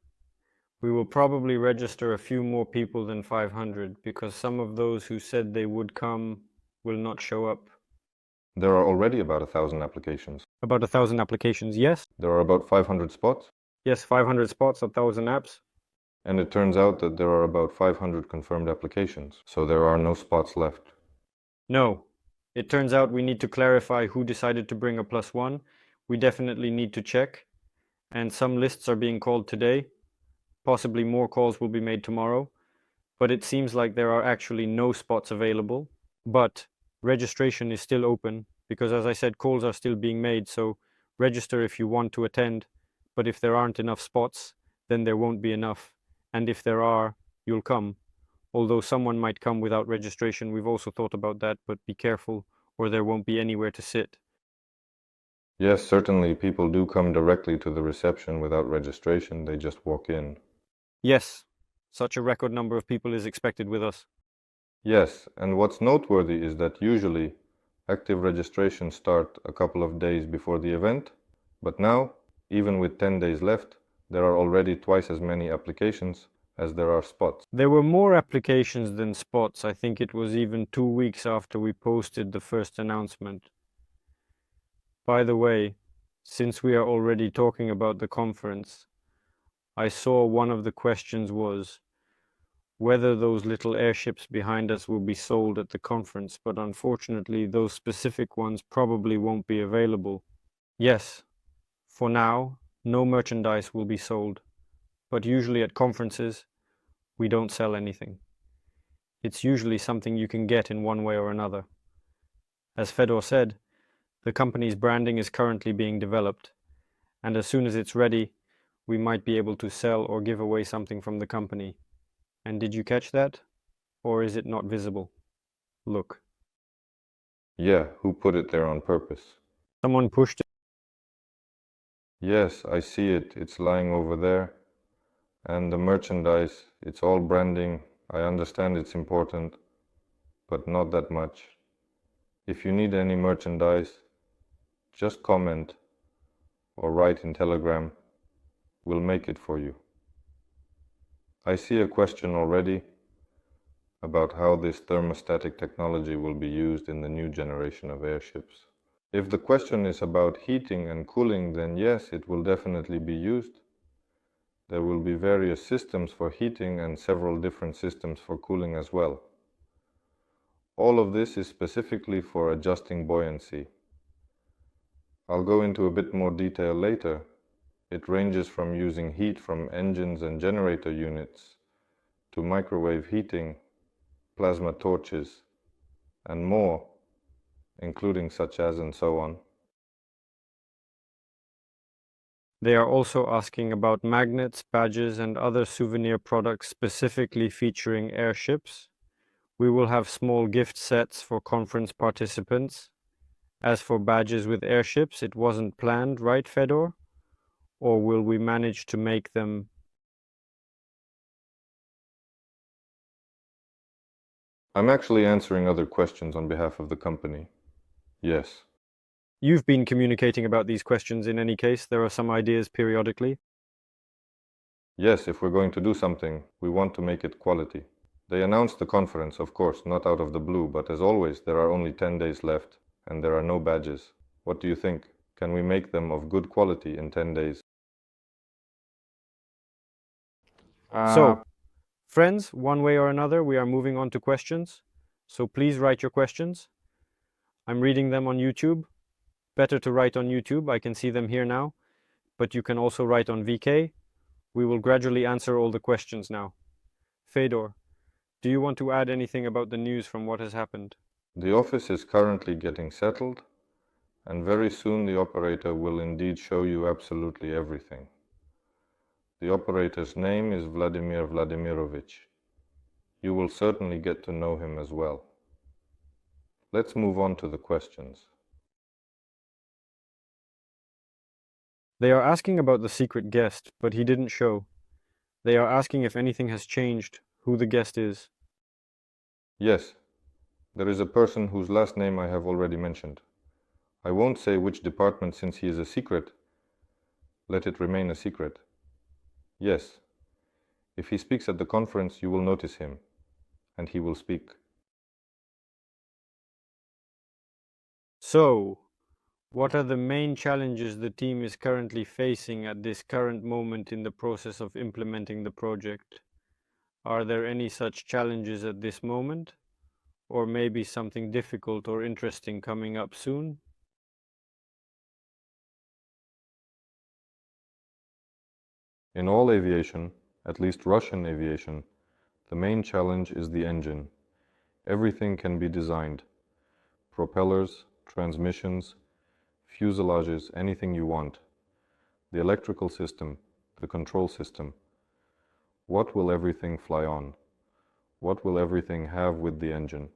We will probably register a few more people than 500 because some of those who said they would come will not show up. There are already about 1,000 applications. About 1,000 applications, yes. There are about 500 spots. Yes, 500 spots, 1,000 apps. And it turns out that there are about 500 confirmed applications, so there are no spots left. No. It turns out we need to clarify who decided to bring a +1. We definitely need to check. And some lists are being called today. Possibly more calls will be made tomorrow. But it seems like there are actually no spots available. But registration is still open because, as I said, calls are still being made. So register if you want to attend. But if there aren't enough spots, then there won't be enough. And if there are, you'll come. Although someone might come without registration, we've also thought about that, but be careful or there won't be anywhere to sit. Yes, certainly people do come directly to the reception without registration, they just walk in. Yes, such a record number of people is expected with us. Yes, and what's noteworthy is that usually active registrations start a couple of days before the event, but now, even with 10 days left, there are already twice as many applications as there are spots. There were more applications than spots. I think it was even 2 weeks after we posted the first announcement. By the way, since we are already talking about the conference, I saw one of the questions was whether those little airships behind us will be sold at the conference, but unfortunately those specific ones probably won't be available. Yes, for now, no merchandise will be sold, but usually at conferences, we don't sell anything. It's usually something you can get in one way or another. As Fedor said, the company's branding is currently being developed, and as soon as it's ready, we might be able to sell or give away something from the company. And did you catch that? Or is it not visible? Look. Yeah, who put it there on purpose? Someone pushed it. Yes, I see it. It's lying over there. And the merchandise, it's all branding. I understand it's important, but not that much. If you need any merchandise, just comment or write in Telegram. We'll make it for you. I see a question already about how this thermostatic technology will be used in the new generation of airships. If the question is about heating and cooling, then yes, it will definitely be used. There will be various systems for heating and several different systems for cooling as well. All of this is specifically for adjusting buoyancy. I'll go into a bit more detail later. It ranges from using heat from engines and generator units to microwave heating, plasma torches, and more, including such as and so on. They are also asking about magnets, badges, and other souvenir products specifically featuring airships. We will have small gift sets for conference participants. As for badges with airships, it wasn't planned, right, Fedor? Or will we manage to make them? I'm actually answering other questions on behalf of the company. Yes. You've been communicating about these questions in any case. There are some ideas periodically. Yes, if we're going to do something, we want to make it quality. They announced the conference, of course, not out of the blue, but as always, there are only 10 days left, and there are no badges. What do you think? Can we make them of good quality in 10 days? So, friends, one way or another, we are moving on to questions. So please write your questions. I'm reading them on YouTube. Better to write on YouTube. I can see them here now. But you can also write on VK. We will gradually answer all the questions now. Fedor, do you want to add anything about the news from what has happened? The office is currently getting settled, and very soon the operator will indeed show you absolutely everything. The operator's name is Vladimir Vladimirovich. You will certainly get to know him as well. Let's move on to the questions. They are asking about the secret guest, but he didn't show. They are asking if anything has changed, who the guest is. Yes, there is a person whose last name I have already mentioned. I won't say which department since he is a secret. Let it remain a secret. Yes, if he speaks at the conference, you will notice him, and he will speak. So, what are the main challenges the team is currently facing at this current moment in the process of implementing the project? Are there any such challenges at this moment? Or maybe something difficult or interesting coming up soon? In all aviation, at least Russian aviation, the main challenge is the engine. Everything can be designed. Propellers, transmissions, fuselages, anything you want. The electrical system, the control system. What will everything fly on? What will everything have with the engine?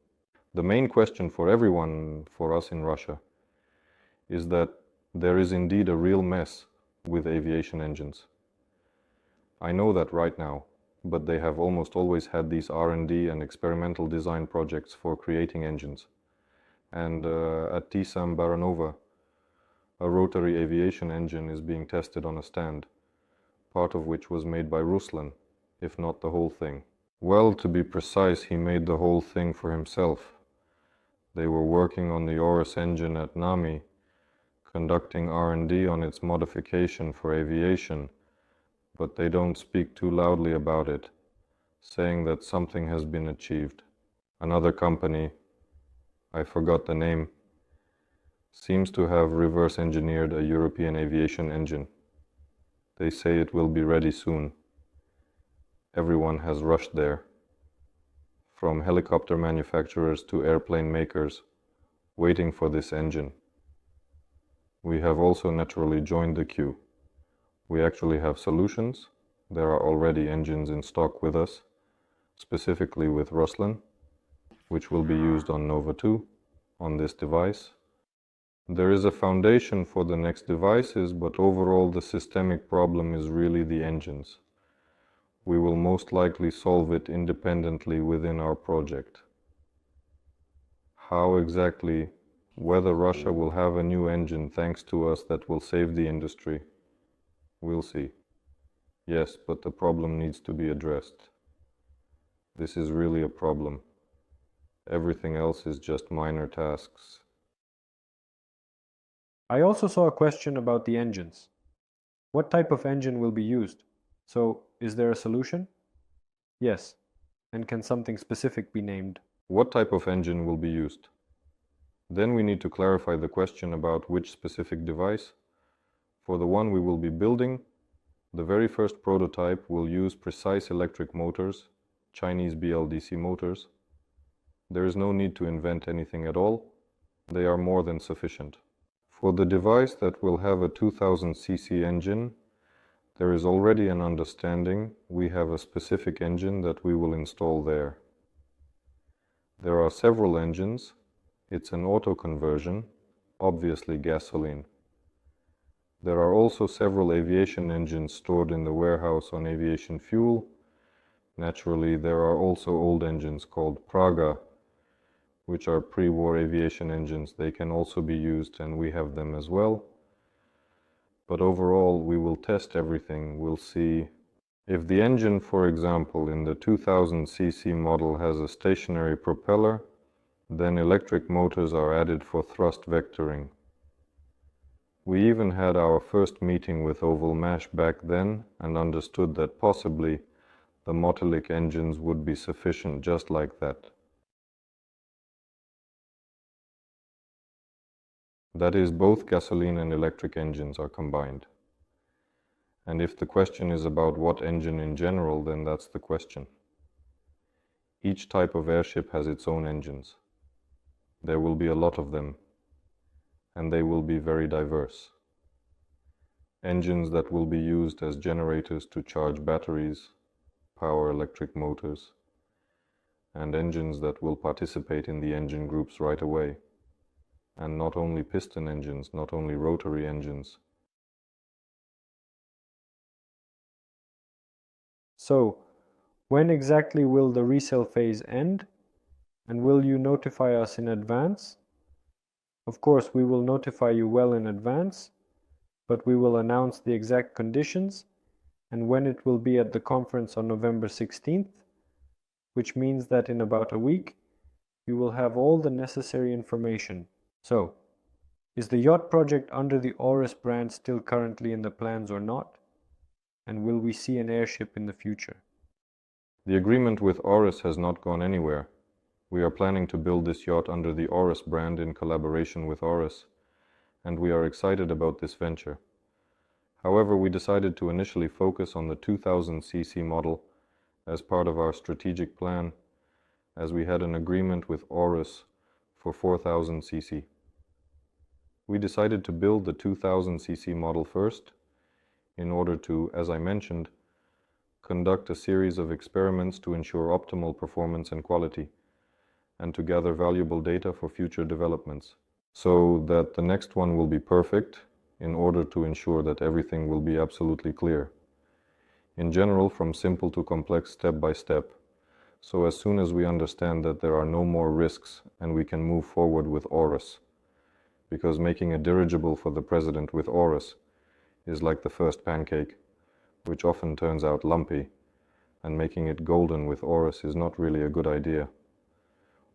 The main question for everyone, for us in Russia, is that there is indeed a real mess with aviation engines. I know that right now, but they have almost always had these R&D and experimental design projects for creating engines. And at TSAM Baranova, a rotary aviation engine is being tested on a stand, part of which was made by Ruslan, if not the whole thing. Well, to be precise, he made the whole thing for himself. They were working on the Oris engine at NAMI, conducting R&D on its modification for aviation, but they don't speak too loudly about it, saying that something has been achieved. Another company, I forgot the name, seems to have reverse engineered a European aviation engine. They say it will be ready soon. Everyone has rushed there, from helicopter manufacturers to airplane makers, waiting for this engine. We have also naturally joined the queue. We actually have solutions. There are already engines in stock with us, specifically with Ruslan, which will be used on Nova 2, on this device. There is a foundation for the next devices, but overall the systemic problem is really the engines. We will most likely solve it independently within our project. How exactly, whether Russia will have a new engine thanks to us that will save the industry, we'll see. Yes, but the problem needs to be addressed. This is really a problem. Everything else is just minor tasks. I also saw a question about the engines. What type of engine will be used? So, is there a solution? Yes. And can something specific be named? What type of engine will be used? Then we need to clarify the question about which specific device. For the one we will be building, the very first prototype will use precise electric motors, Chinese BLDC motors. There is no need to invent anything at all. They are more than sufficient. For the device that will have a 2000 cc engine, there is already an understanding. We have a specific engine that we will install there. There are several engines. It's an auto conversion, obviously gasoline. There are also several aviation engines stored in the warehouse on aviation fuel. Naturally, there are also old engines called Praga, which are pre-war aviation engines. They can also be used, and we have them as well. But overall, we will test everything. We'll see if the engine, for example, in the 2000 cc model has a stationary propeller, then electric motors are added for thrust vectoring. We even had our first meeting with Oval Mash back then and understood that possibly the Motolik engines would be sufficient just like that. That is, both gasoline and electric engines are combined. And if the question is about what engine in general, then that's the question. Each type of airship has its own engines. There will be a lot of them, and they will be very diverse. Engines that will be used as generators to charge batteries, power electric motors, and engines that will participate in the engine groups right away. And not only piston engines, not only rotary engines. So, when exactly will the resale phase end? And will you notify us in advance? Of course, we will notify you well in advance, but we will announce the exact conditions and when it will be at the conference on November 16th, which means that in about a week, you will have all the necessary information. So, is the yacht project under the Aurus brand still currently in the plans or not? And will we see an airship in the future? The agreement with Aurus has not gone anywhere. We are planning to build this yacht under the Aurus brand in collaboration with Aurus, and we are excited about this venture. However, we decided to initially focus on the 2000 cc model as part of our strategic plan, as we had an agreement with Aurus for 4000 cc. We decided to build the 2000 cc model first, in order to, as I mentioned, conduct a series of experiments to ensure optimal performance and quality, and to gather valuable data for future developments, so that the next one will be perfect, in order to ensure that everything will be absolutely clear. In general, from simple to complex step by step, so as soon as we understand that there are no more risks and we can move forward with Aurus, because making a dirigible for the president with Aurus is like the first pancake, which often turns out lumpy, and making it golden with Aurus is not really a good idea.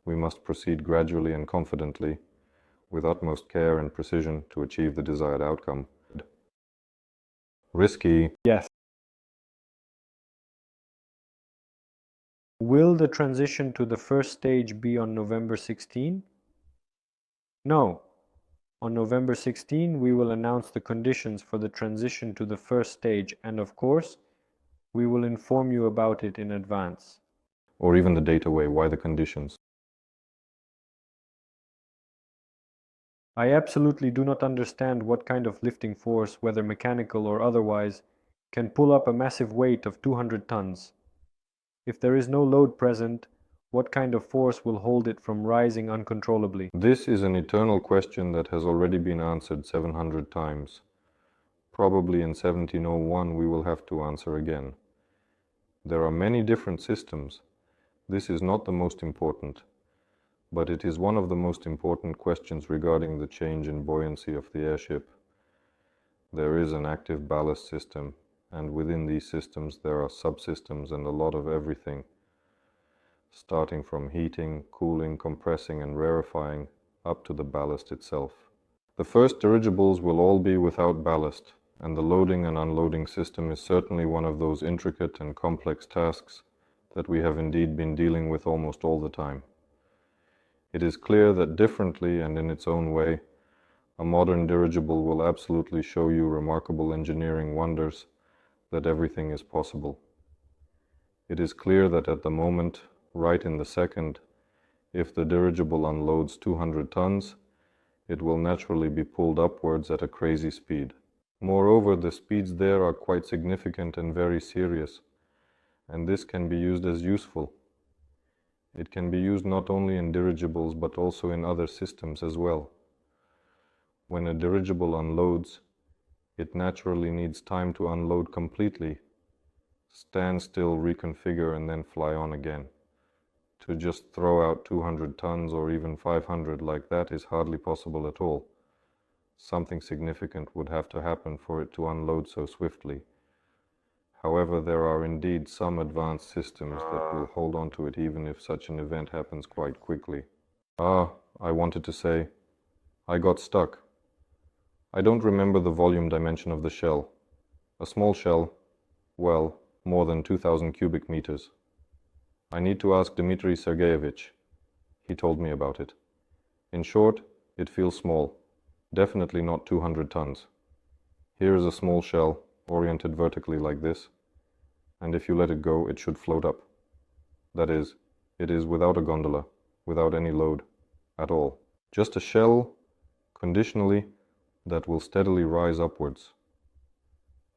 We must proceed gradually and confidently, with utmost care and precision to achieve the desired outcome. Risky. Yes. Will the transition to the first stage be on November 16? No. On November 16, we will announce the conditions for the transition to the first stage, and of course, we will inform you about it in advance. Or even the date away. Why the conditions? I absolutely do not understand what kind of lifting force, whether mechanical or otherwise, can pull up a massive weight of 200 tons. If there is no load present, what kind of force will hold it from rising uncontrollably? This is an eternal question that has already been answered 700 times. Probably in 1701 we will have to answer again. There are many different systems. This is not the most important, but it is one of the most important questions regarding the change in buoyancy of the airship. There is an active ballast system, and within these systems there are subsystems and a lot of everything, starting from heating, cooling, compressing and rarefying up to the ballast itself. The first dirigibles will all be without ballast, and the loading and unloading system is certainly one of those intricate and complex tasks that we have indeed been dealing with almost all the time. It is clear that differently and in its own way, a modern dirigible will absolutely show you remarkable engineering wonders, that everything is possible. It is clear that at the moment, right in the second, if the dirigible unloads 200 tons, it will naturally be pulled upwards at a crazy speed. Moreover, the speeds there are quite significant and very serious, and this can be used as useful. It can be used not only in dirigibles but also in other systems as well. When a dirigible unloads, it naturally needs time to unload completely, stand still, reconfigure, and then fly on again. To just throw out 200 tons or even 500 like that is hardly possible at all. Something significant would have to happen for it to unload so swiftly. However, there are indeed some advanced systems that will hold on to it even if such an event happens quite quickly. I wanted to say, I got stuck. I don't remember the volume dimension of the shell. A small shell, well, more than 2000 cubic meters. I need to ask Dmitry Sergeyevich. He told me about it. In short, it feels small. Definitely not 200 tons. Here is a small shell, oriented vertically like this, and if you let it go, it should float up. That is, it is without a gondola, without any load, at all. Just a shell, conditionally, that will steadily rise upwards.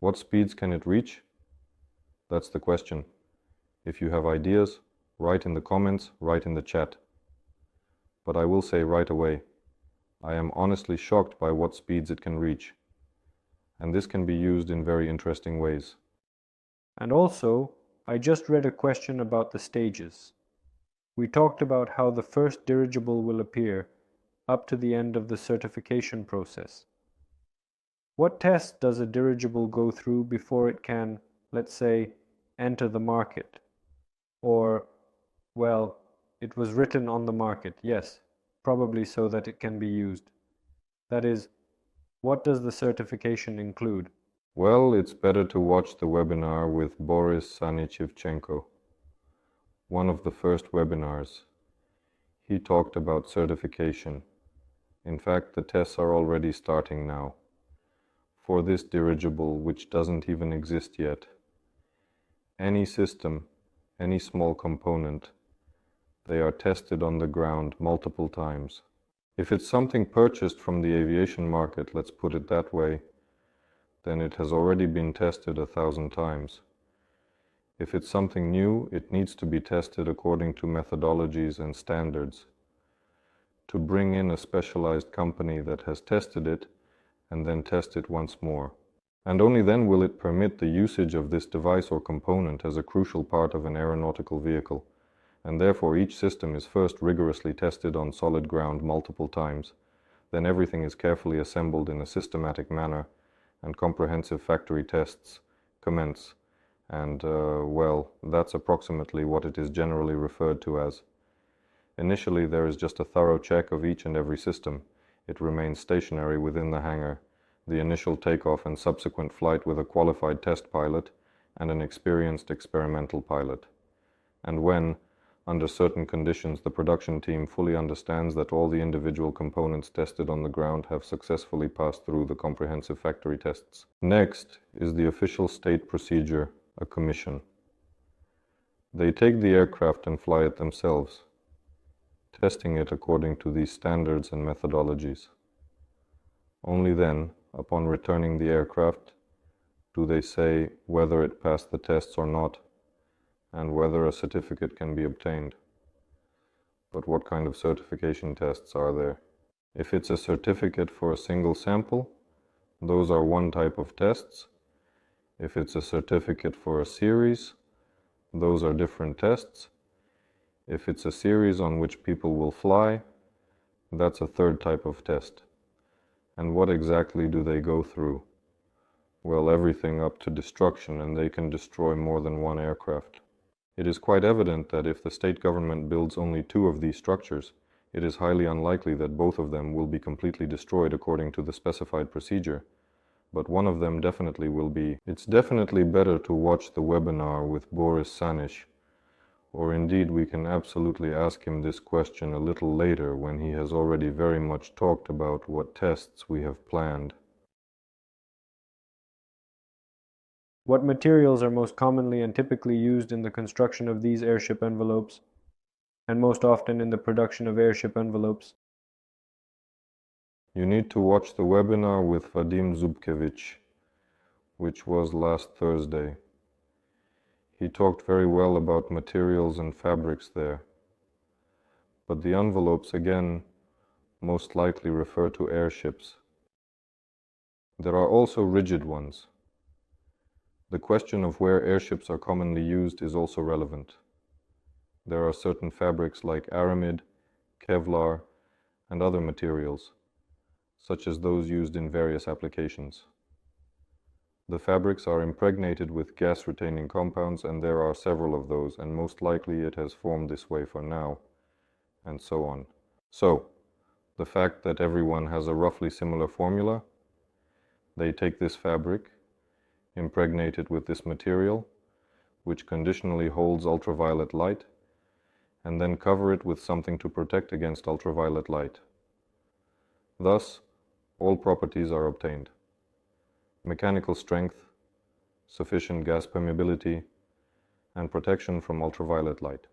What speeds can it reach? That's the question. If you have ideas, write in the comments, write in the chat. But I will say right away, I am honestly shocked by what speeds it can reach. And this can be used in very interesting ways. And also, I just read a question about the stages. We talked about how the first dirigible will appear up to the end of the certification process. What tests does a dirigible go through before it can, let's say, enter the market? Or, well, it was written on the market, yes, probably so that it can be used. That is, what does the certification include? Well, it's better to watch the webinar with Boris Sanichevchenko, one of the first webinars. He talked about certification. In fact, the tests are already starting now. For this dirigible, which doesn't even exist yet. Any system, any small component, they are tested on the ground multiple times. If it's something purchased from the aviation market, let's put it that way, then it has already been tested 1,000 times. If it's something new, it needs to be tested according to methodologies and standards. To bring in a specialized company that has tested it and then test it once more. And only then will it permit the usage of this device or component as a crucial part of an aeronautical vehicle, and therefore each system is first rigorously tested on solid ground multiple times, then everything is carefully assembled in a systematic manner, and comprehensive factory tests commence, and, well, that's approximately what it is generally referred to as. Initially there is just a thorough check of each and every system. It remains stationary within the hangar, the initial takeoff and subsequent flight with a qualified test pilot and an experienced experimental pilot. And when, under certain conditions, the production team fully understands that all the individual components tested on the ground have successfully passed through the comprehensive factory tests. Next is the official state procedure, a commission. They take the aircraft and fly it themselves, testing it according to these standards and methodologies. Only then, upon returning the aircraft, do they say whether it passed the tests or not, and whether a certificate can be obtained. But what kind of certification tests are there? If it's a certificate for a single sample, those are one type of tests. If it's a certificate for a series, those are different tests. If it's a series on which people will fly, that's a third type of test. And what exactly do they go through? Well, everything up to destruction, and they can destroy more than one aircraft. It is quite evident that if the state government builds only 2 of these structures, it is highly unlikely that both of them will be completely destroyed according to the specified procedure. But one of them definitely will be. It's definitely better to watch the webinar with Boris Sanish, or indeed we can absolutely ask him this question a little later when he has already very much talked about what tests we have planned. What materials are most commonly and typically used in the construction of these airship envelopes, and most often in the production of airship envelopes? You need to watch the webinar with Vadim Zubkevich, which was last Thursday. He talked very well about materials and fabrics there. but the envelopes again most likely refer to airships. There are also rigid ones. The question of where airships are commonly used is also relevant. There are certain fabrics like aramid, Kevlar, and other materials, such as those used in various applications. The fabrics are impregnated with gas-retaining compounds, and there are several of those, and most likely it has formed this way for now, and so on. So, the fact that everyone has a roughly similar formula, they take this fabric, impregnate it with this material, which conditionally holds ultraviolet light, and then cover it with something to protect against ultraviolet light. Thus, all properties are obtained: mechanical strength, sufficient gas permeability, and protection from ultraviolet light.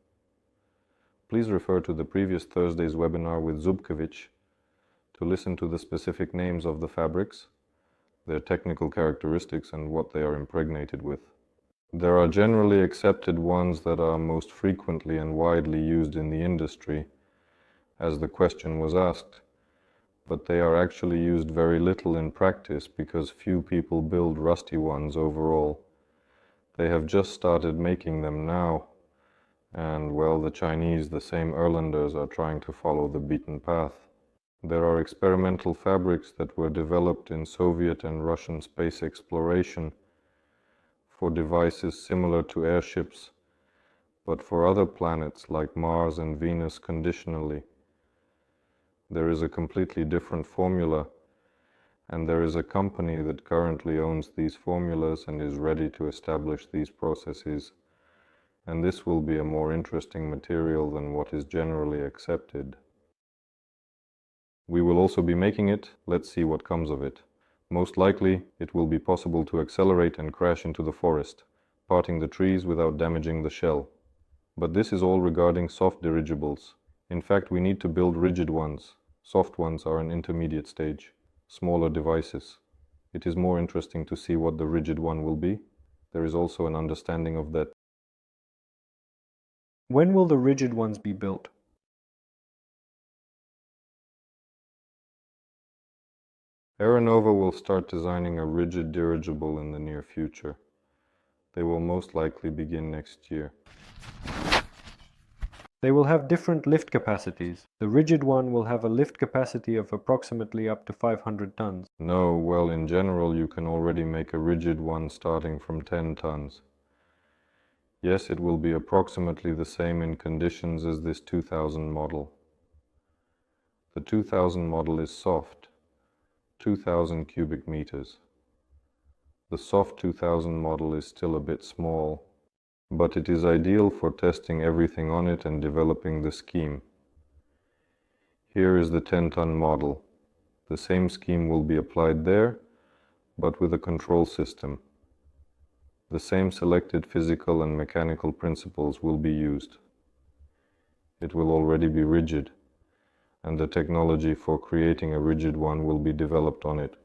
Please refer to the previous Thursday's webinar with Zubkovic to listen to the specific names of the fabrics, their technical characteristics, and what they are impregnated with. There are generally accepted ones that are most frequently and widely used in the industry, as the question was asked, but they are actually used very little in practice because few people build rusty ones overall. They have just started making them now, and well, the Chinese, the same Erlanders, are trying to follow the beaten path. There are experimental fabrics that were developed in Soviet and Russian space exploration for devices similar to airships, but for other planets like Mars and Venus conditionally. There is a completely different formula, and there is a company that currently owns these formulas and is ready to establish these processes, and this will be a more interesting material than what is generally accepted. We will also be making it. Let's see what comes of it. Most likely, it will be possible to accelerate and crash into the forest, parting the trees without damaging the shell. But this is all regarding soft dirigibles. In fact, we need to build rigid ones. Soft ones are an intermediate stage, smaller devices. It is more interesting to see what the rigid one will be. There is also an understanding of that. When will the rigid ones be built? Aeronova will start designing a rigid dirigible in the near future. They will most likely begin next year. They will have different lift capacities. The rigid one will have a lift capacity of approximately up to 500 tons. No, well, in general, you can already make a rigid one starting from 10 tons. Yes, it will be approximately the same in conditions as this 2000 model. The 2000 model is soft, 2000 cubic meters. The soft 2000 model is still a bit small, but it is ideal for testing everything on it and developing the scheme. Here is the 10-ton model. The same scheme will be applied there, but with a control system. The same selected physical and mechanical principles will be used. It will already be rigid, and the technology for creating a rigid one will be developed on it.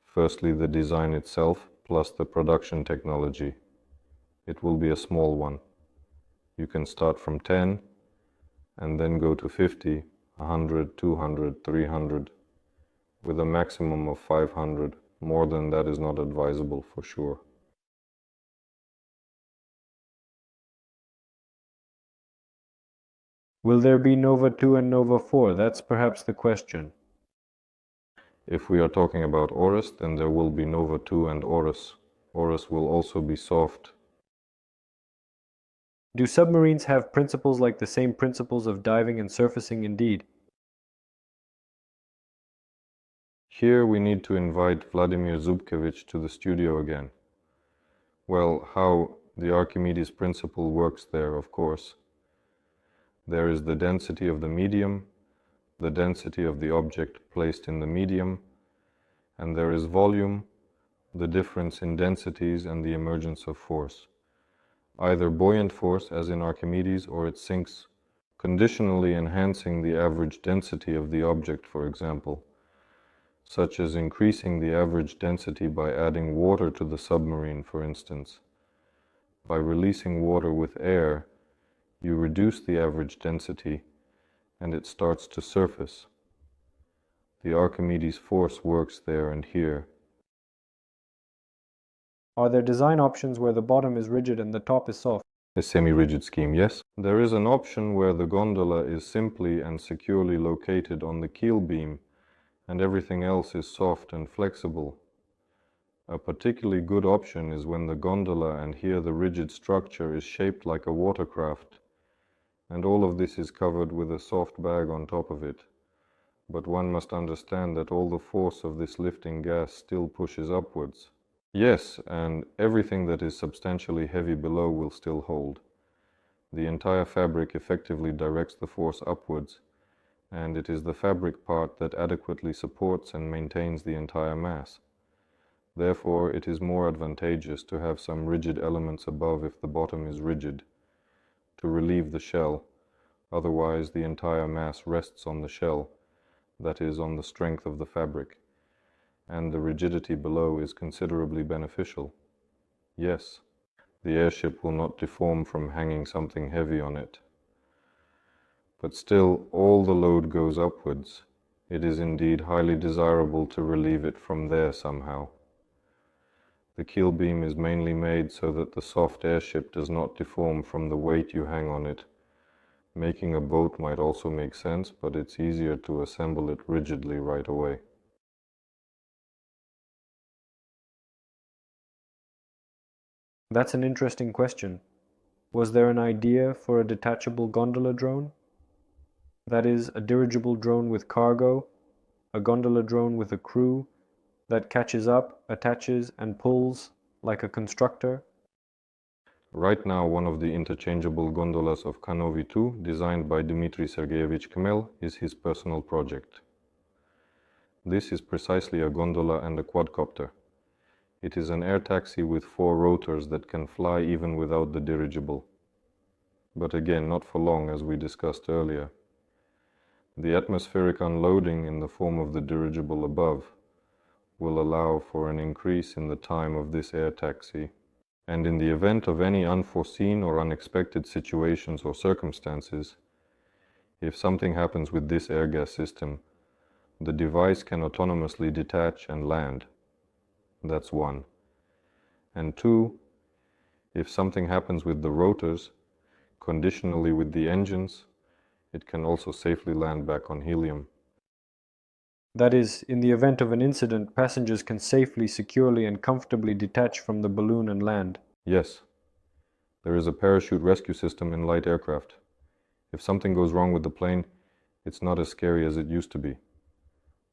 Firstly, the design itself, plus the production technology. It will be a small one. You can start from 10, and then go to 50, 100, 200, 300, with a maximum of 500. More than that is not advisable for sure. Will there be Nova 2 and Nova 4? That's perhaps the question. If we are talking about Orus, then there will be Nova 2 and Orus. Orus will also be soft. Do submarines have principles like the same principles of diving and surfacing indeed? Here we need to invite Vladimir Zubkovic to the studio again. Well, how the Archimedes principle works there, of course. There is the density of the medium, the density of the object placed in the medium, and there is volume, the difference in densities and the emergence of force. Either buoyant force, as in Archimedes, or it sinks, conditionally enhancing the average density of the object, for example, such as increasing the average density by adding water to the submarine, for instance. By releasing water with air, you reduce the average density, and it starts to surface. The Archimedes force works there and here. Are there design options where the bottom is rigid and the top is soft? A semi-rigid scheme, yes. There is an option where the gondola is simply and securely located on the keel beam and everything else is soft and flexible. A particularly good option is when the gondola and here the rigid structure is shaped like a watercraft, and all of this is covered with a soft bag on top of it. But one must understand that all the force of this lifting gas still pushes upwards. Yes, and everything that is substantially heavy below will still hold. The entire fabric effectively directs the force upwards, and it is the fabric part that adequately supports and maintains the entire mass. Therefore, it is more advantageous to have some rigid elements above if the bottom is rigid, to relieve the shell. Otherwise, the entire mass rests on the shell, that is, on the strength of the fabric, and the rigidity below is considerably beneficial. Yes, the airship will not deform from hanging something heavy on it. But still, all the load goes upwards. It is indeed highly desirable to relieve it from there somehow. The keel beam is mainly made so that the soft airship does not deform from the weight you hang on it. Making a boat might also make sense, but it's easier to assemble it rigidly right away. That's an interesting question. Was there an idea for a detachable gondola drone? That is, a dirigible drone with cargo, a gondola drone with a crew that catches up, attaches, and pulls like a constructor? Right now, one of the interchangeable gondolas of Kanovi 2, designed by Dmitry Sergeyevich Kmel, is his personal project. This is precisely a gondola and a quadcopter. It is an air taxi with 4 rotors that can fly even without the dirigible. But again, not for long, as we discussed earlier. The atmospheric unloading in the form of the dirigible above will allow for an increase in the time of this air taxi. And in the event of any unforeseen or unexpected situations or circumstances, if something happens with this air gas system, the device can autonomously detach and land. That's one. And two, if something happens with the rotors, conditionally with the engines, it can also safely land back on helium. That is, in the event of an incident, passengers can safely, securely, and comfortably detach from the balloon and land. Yes, there is a parachute rescue system in light aircraft. If something goes wrong with the plane, it's not as scary as it used to be.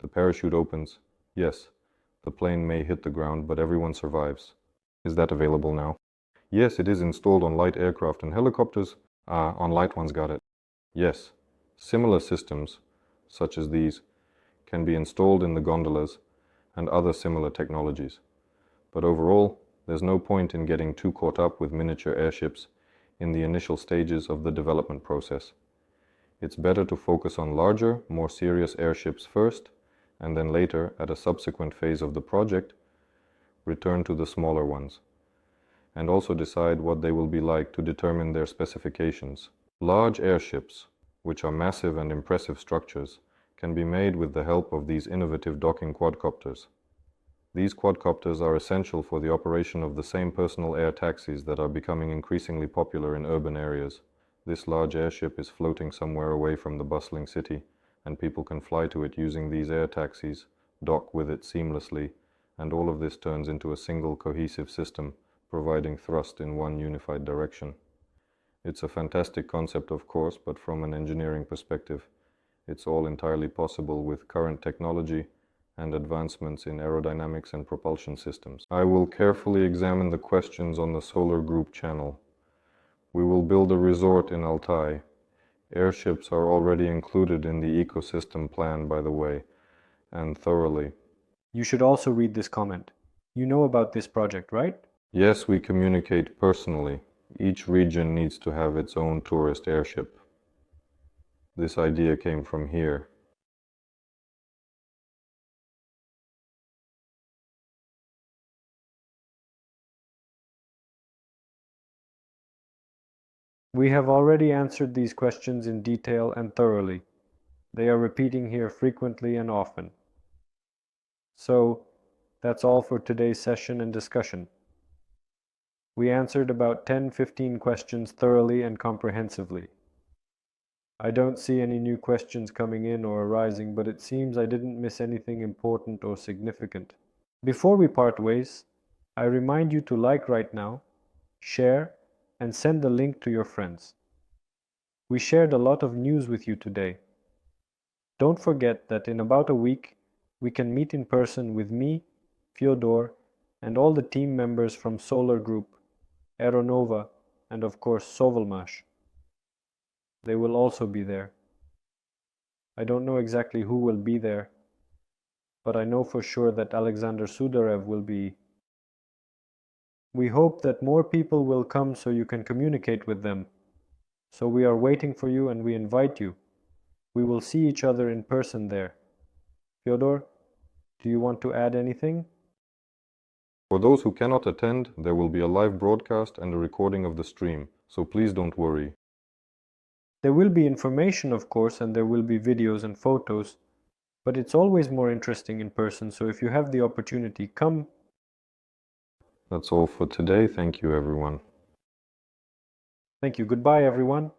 The parachute opens. Yes, the plane may hit the ground, but everyone survives. Is that available now? Yes, it is installed on light aircraft and helicopters. On light ones, got it. Yes, similar systems, such as these, can be installed in the gondolas and other similar technologies. But overall, there's no point in getting too caught up with miniature airships in the initial stages of the development process. It's better to focus on larger, more serious airships first, and then later, at a subsequent phase of the project, return to the smaller ones, and also decide what they will be like to determine their specifications. Large airships, which are massive and impressive structures, can be made with the help of these innovative docking quadcopters. These quadcopters are essential for the operation of the same personal air taxis that are becoming increasingly popular in urban areas. This large airship is floating somewhere away from the bustling city, and people can fly to it using these air taxis, dock with it seamlessly, and all of this turns into a single cohesive system, providing thrust in one unified direction. It's a fantastic concept, of course, but from an engineering perspective, it's all entirely possible with current technology and advancements in aerodynamics and propulsion systems. I will carefully examine the questions on the Solar Group channel. We will build a resort in Altai. Airships are already included in the ecosystem plan, by the way, and thoroughly. You should also read this comment. You know about this project, right? Yes, we communicate personally. Each region needs to have its own tourist airship. This idea came from here. We have already answered these questions in detail and thoroughly. They are repeating here frequently and often. So, that's all for today's session and discussion. We answered about 10-15 questions thoroughly and comprehensively. I don't see any new questions coming in or arising, but it seems I didn't miss anything important or significant. Before we part ways, I remind you to like right now, share, and send the link to your friends. We shared a lot of news with you today. Don't forget that in about a week, we can meet in person with me, Fyodor, and all the team members from Solar Group, Aeronova, and of course Sovelmash. They will also be there. I don't know exactly who will be there, but I know for sure that Alexander Sudarev will be. We hope that more people will come so you can communicate with them. So we are waiting for you and we invite you. We will see each other in person there. Fyodor, do you want to add anything? For those who cannot attend, there will be a live broadcast and a recording of the stream, so please don't worry. There will be information, of course, and there will be videos and photos, but it's always more interesting in person, so if you have the opportunity, come. That's all for today. Thank you, everyone. Thank you. Goodbye, everyone.